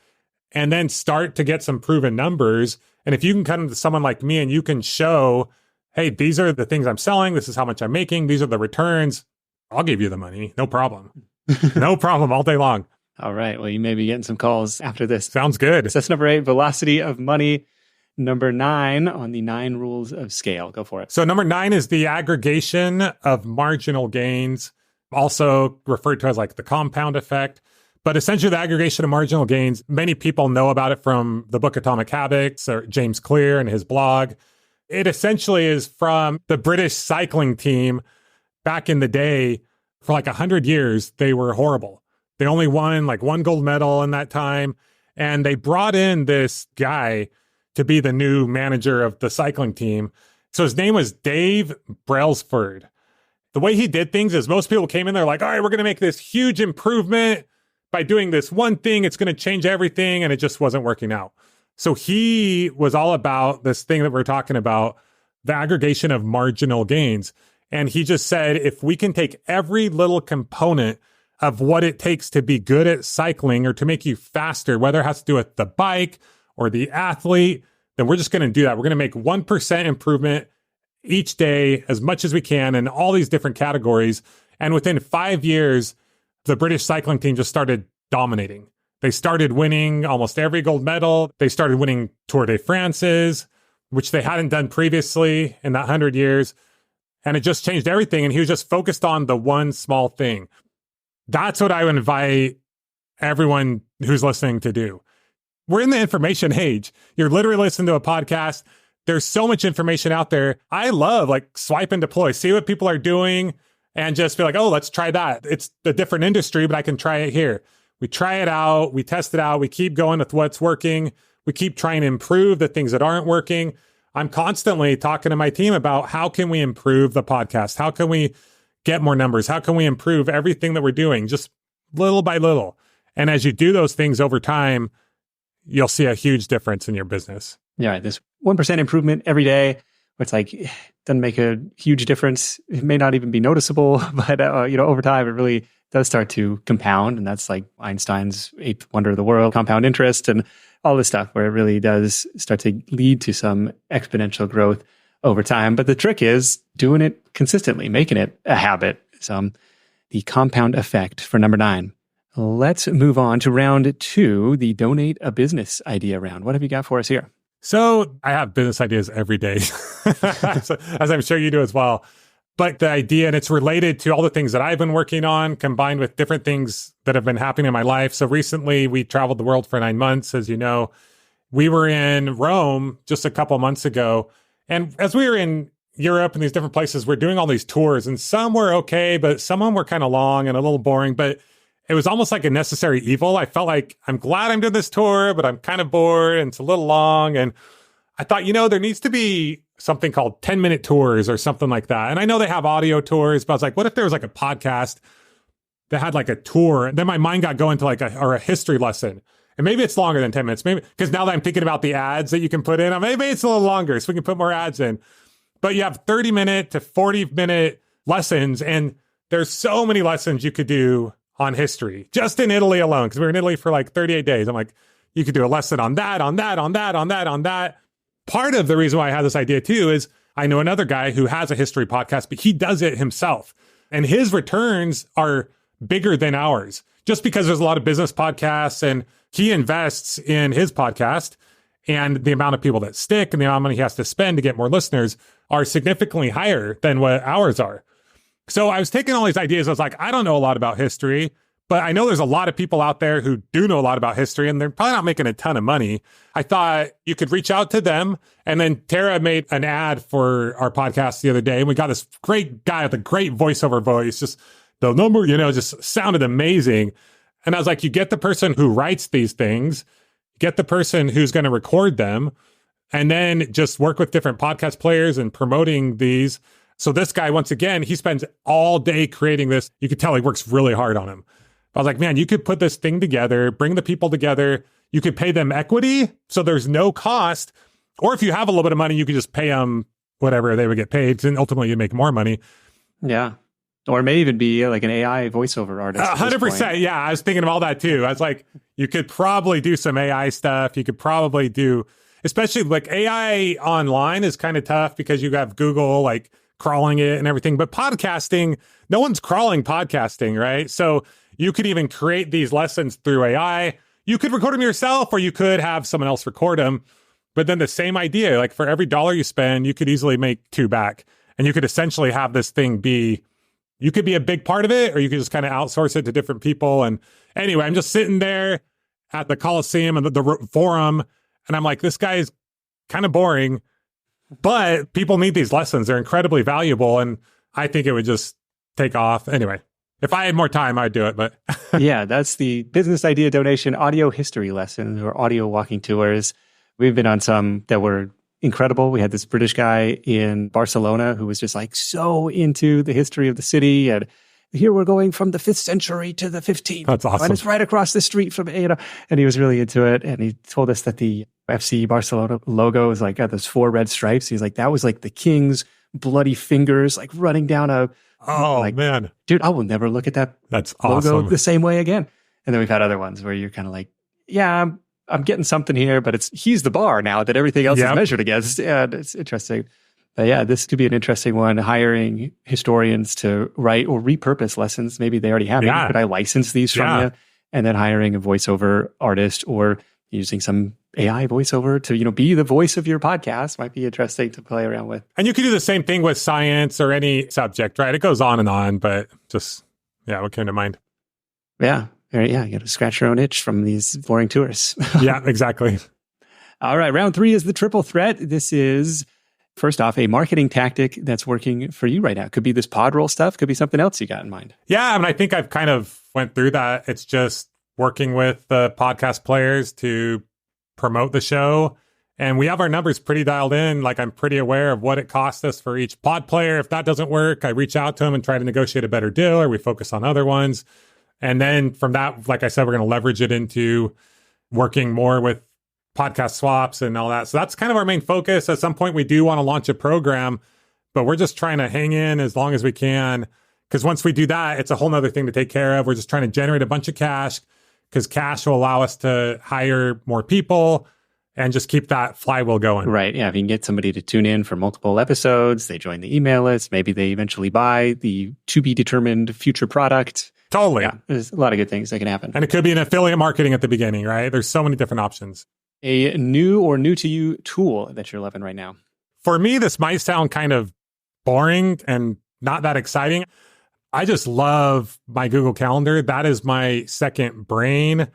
and then start to get some proven numbers. And if you can come to someone like me and you can show, hey, these are the things I'm selling, this is how much I'm making, these are the returns, I'll give you the money. No problem. No problem, all day long. All right. Well, you may be getting some calls after this. Sounds good. So that's number 8, velocity of money. Number 9 on the 9 rules of scale. Go for it. So number 9 is the aggregation of marginal gains, also referred to as like the compound effect. But essentially the aggregation of marginal gains, many people know about it from the book Atomic Habits or James Clear and his blog. It essentially is from the British cycling team back in the day. For like 100 years, they were horrible. They only won like 1 gold medal in that time. And they brought in this guy to be the new manager of the cycling team. So his name was Dave Brailsford. The way he did things is most people came in there like, all right, we're going to make this huge improvement by doing this one thing. It's going to change everything. And it just wasn't working out. So he was all about this thing that we're talking about, the aggregation of marginal gains. And he just said, if we can take every little component of what it takes to be good at cycling or to make you faster, whether it has to do with the bike or the athlete, then we're just going to do that. We're going to make 1% improvement each day as much as we can in all these different categories. And within 5 years, the British cycling team just started dominating. They started winning almost every gold medal. They started winning Tour de France's, which they hadn't done previously in that 100 years. And it just changed everything. And he was just focused on the one small thing. That's what I would invite everyone who's listening to do. We're in the information age. You're literally listening to a podcast. There's so much information out there. I love like swipe and deploy, see what people are doing and just be like, oh, let's try that. It's a different industry, but I can try it here. We try it out. We test it out. We keep going with what's working. We keep trying to improve the things that aren't working. I'm constantly talking to my team about how can we improve the podcast? How can we get more numbers? How can we improve everything that we're doing just little by little? And as you do those things over time, you'll see a huge difference in your business. Yeah, this 1% improvement every day, it's like, doesn't make a huge difference. It may not even be noticeable, but over time, it really does start to compound. And that's like Einstein's eighth wonder of the world, compound interest, and all this stuff where it really does start to lead to some exponential growth over time. But the trick is doing it consistently, making it a habit. So the compound effect for number 9. Let's move on to round 2, the donate a business idea round. What have you got for us here? So I have business ideas every day, as I'm sure you do as well. But the idea, and it's related to all the things that I've been working on, combined with different things that have been happening in my life. So recently we traveled the world for 9 months. As you know, we were in Rome just a couple months ago. And as we were in Europe and these different places, we're doing all these tours, and some were okay, but some of them were kind of long and a little boring. But it was almost like a necessary evil. I felt like I'm glad I'm doing this tour, but I'm kind of bored and it's a little long. And I thought, there needs to be something called 10-minute tours or something like that. And I know they have audio tours, but I was like, what if there was like a podcast that had like a tour? And then my mind got going to like a history lesson. And maybe it's longer than 10 minutes. Maybe because now that I'm thinking about the ads that you can put in, maybe it's a little longer so we can put more ads in. But you have 30-minute to 40-minute lessons. And there's so many lessons you could do on history, just in Italy alone, because we were in Italy for like 38 days. I'm like, you could do a lesson on that, on that, on that, on that, on that. Part of the reason why I had this idea too is I know another guy who has a history podcast, but he does it himself. And his returns are bigger than ours, just because there's a lot of business podcasts and he invests in his podcast, and the amount of people that stick and the amount of money he has to spend to get more listeners are significantly higher than what ours are. So I was taking all these ideas. I was like, I don't know a lot about history, but I know there's a lot of people out there who do know a lot about history, and they're probably not making a ton of money. I thought you could reach out to them. And then Tara made an ad for our podcast the other day, and we got this great guy with a great voiceover voice. Just the number, just sounded amazing. And I was like, you get the person who writes these things, get the person who's going to record them, and then just work with different podcast players and promoting these. So this guy, once again, he spends all day creating this. You could tell he works really hard on him. I was like, man, you could put this thing together, bring the people together. You could pay them equity, so there's no cost. Or if you have a little bit of money, you could just pay them whatever they would get paid, and ultimately you make more money. Yeah. Or it may even be like an AI voiceover artist. 100%. Yeah, I was thinking of all that too. I was like, you could probably do some AI stuff. You could probably do, especially like AI online is kind of tough because you have Google like crawling it and everything. But podcasting, no one's crawling podcasting, right? So you could even create these lessons through AI. You could record them yourself, or you could have someone else record them. But then the same idea, like for every $1 you spend, you could easily make 2 back. And you could essentially have this thing you could be a big part of it, or you could just kind of outsource it to different people. And anyway, I'm just sitting there at the Coliseum and the forum, and I'm like, this guy is kind of boring, but people need these lessons. They're incredibly valuable, and I think it would just take off. Anyway, if I had more time, I'd do it. But yeah, that's the business idea donation audio history lessons or audio walking tours. We've been on some that were incredible. We had this British guy in Barcelona who was just like so into the history of the city. And here we're going from the 5th century to the 15th. That's awesome. And it's right across the street from, and he was really into it. And he told us that the FC Barcelona logo is like got those 4 red stripes. He's like, that was like the king's bloody fingers, like running down a, man, dude, I will never look at that That's logo awesome. the same way again. And then we've had other ones where you're kind of like, yeah, I'm getting something here, but he's the bar now that everything else is measured against. Yeah, it's interesting. But yeah, this could be an interesting one. Hiring historians to write or repurpose lessons. Maybe they already have. Maybe could I license these from you? And then hiring a voiceover artist or using some AI voiceover to, be the voice of your podcast might be interesting to play around with. And you could do the same thing with science or any subject, right? It goes on, but just, what came to mind? Yeah. Yeah, you got to scratch your own itch from these boring tours. Yeah, exactly. All right, round 3 is the triple threat. This is, first off, a marketing tactic that's working for you right now. Could be this pod roll stuff. Could be something else you got in mind. Yeah, I think I've kind of went through that. It's just working with the podcast players to promote the show. And we have our numbers pretty dialed in. Like I'm pretty aware of what it costs us for each pod player. If that doesn't work, I reach out to them and try to negotiate a better deal, or we focus on other ones. And then from that, like I said, we're going to leverage it into working more with podcast swaps and all that. So that's kind of our main focus. At some point, we do want to launch a program, but we're just trying to hang in as long as we can. Because once we do that, it's a whole nother thing to take care of. We're just trying to generate a bunch of cash because cash will allow us to hire more people and just keep that flywheel going. Right. Yeah. If you can get somebody to tune in for multiple episodes, they join the email list, maybe they eventually buy the to be determined future product. Totally. Yeah, there's a lot of good things that can happen. And it could be an affiliate marketing at the beginning, right? There's so many different options. A new or new to you tool that you're loving right now? For me, this might sound kind of boring and not that exciting. I just love my Google Calendar. That is my second brain.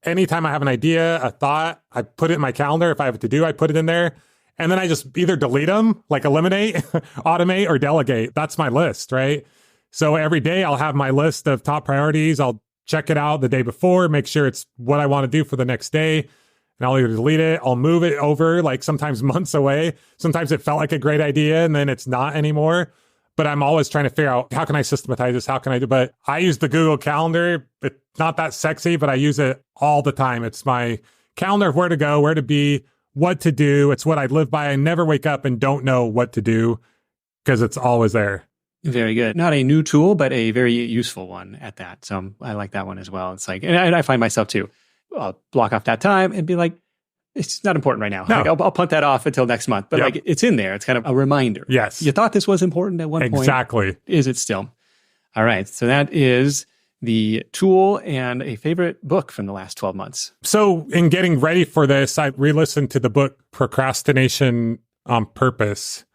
Anytime I have an idea, a thought, I put it in my calendar. If I have it to do, I put it in there. And then I just either delete them, like eliminate, automate, or delegate. That's my list, right? So every day I'll have my list of top priorities. I'll check it out the day before, make sure it's what I want to do for the next day. And I'll either delete it, I'll move it over, like sometimes months away. Sometimes it felt like a great idea and then it's not anymore. But I'm always trying to figure out, how can I systematize this? How can I do? But I use the Google Calendar. It's not that sexy, but I use it all the time. It's my calendar of where to go, where to be, what to do. It's what I live by. I never wake up and don't know what to do because it's always there. Very good. Not a new tool, but a very useful one at that. So I like that one as well. It's like, and I find myself too, I'll block off that time and be like, it's not important right now. No. Like I'll punt that off until next month. But like it's in there. It's kind of a reminder. Yes. You thought this was important at one point. Exactly. Is it still? All right. So that is the tool and a favorite book from the last 12 months. So in getting ready for this, I re-listened to the book Procrastination on Purpose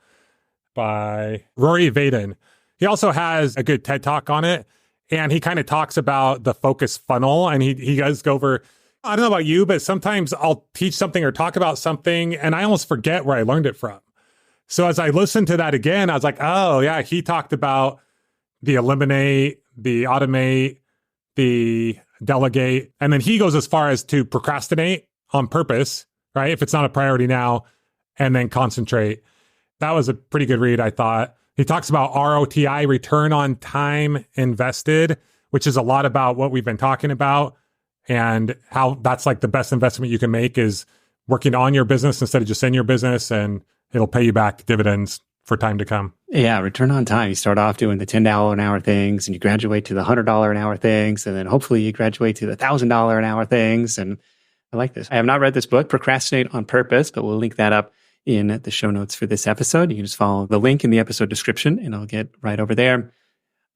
by Rory Vaden. He also has a good TED Talk on it. And he kind of talks about the focus funnel. And he does go over, I don't know about you, but sometimes I'll teach something or talk about something and I almost forget where I learned it from. So as I listened to that again, I was like, oh yeah, he talked about the eliminate, the automate, the delegate. And then he goes as far as to procrastinate on purpose, right? If it's not a priority now, and then concentrate. That was a pretty good read, I thought. He talks about ROTI, return on time invested, which is a lot about what we've been talking about and how that's like the best investment you can make is working on your business instead of just in your business, and it'll pay you back dividends for time to come. Yeah, return on time. You start off doing the $10 an hour things and you graduate to the $100 an hour things. And then hopefully you graduate to the $1,000 an hour things. And I like this. I have not read this book, Procrastinate on Purpose, but we'll link that up in the show notes for this episode. You can just follow the link in the episode description and I'll get right over there.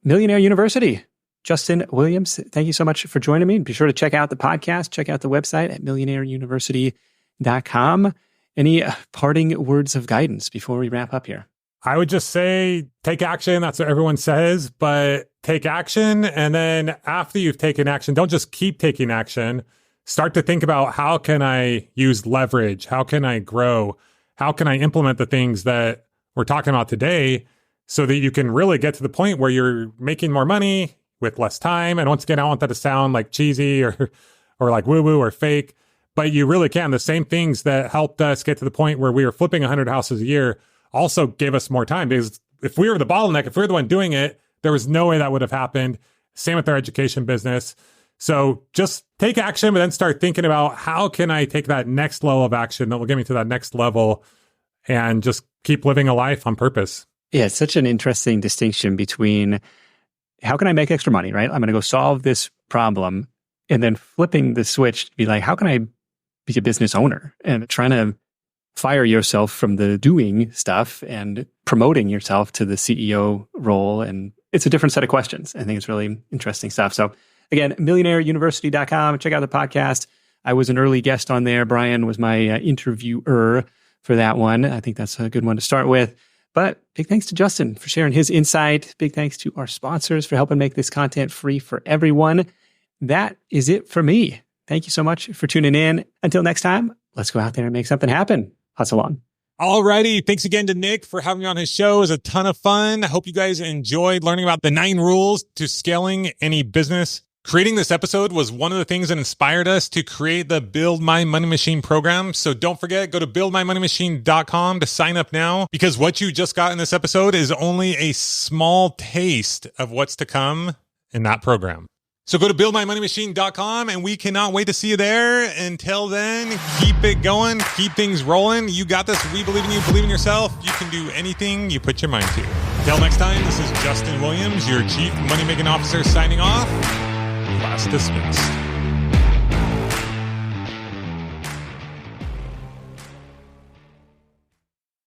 Millionaire University. Justin Williams, thank you so much for joining me. Be sure to check out the podcast, check out the website at millionaireuniversity.com. Any parting words of guidance before we wrap up here? I would just say take action. That's what everyone says, but take action. And then after you've taken action, don't just keep taking action. Start to think about, how can I use leverage? How can I grow? How can I implement the things that we're talking about today so that you can really get to the point where you're making more money with less time? And once again, I don't want that to sound like cheesy or like woo-woo or fake, but you really can. The same things that helped us get to the point where we were flipping 100 houses a year also gave us more time, because if we were the bottleneck, if we were the one doing it, there was no way that would have happened. Same with our education business. So just take action, but then start thinking about, how can I take that next level of action that will get me to that next level, and just keep living a life on purpose. Yeah, it's such an interesting distinction between how can I make extra money, right? I'm going to go solve this problem, and then flipping the switch to be like, how can I be a business owner, and trying to fire yourself from the doing stuff and promoting yourself to the CEO role. And it's a different set of questions. I think it's really interesting stuff. So again, millionaireuniversity.com. Check out the podcast. I was an early guest on there. Brian was my interviewer for that one. I think that's a good one to start with. But big thanks to Justin for sharing his insight. Big thanks to our sponsors for helping make this content free for everyone. That is it for me. Thank you so much for tuning in. Until next time, let's go out there and make something happen. Hustle on. Alrighty. Thanks again to Nick for having me on his show. It was a ton of fun. I hope you guys enjoyed learning about the 9 rules to scaling any business. Creating this episode was one of the things that inspired us to create the Build My Money Machine program. So don't forget, go to buildmymoneymachine.com to sign up now, because what you just got in this episode is only a small taste of what's to come in that program. So go to buildmymoneymachine.com and we cannot wait to see you there. Until then, keep it going, keep things rolling. You got this. We believe in you. Believe in yourself. You can do anything you put your mind to. Until next time, this is Justin Williams, your Chief Money Making Officer, signing off. Class dismissed.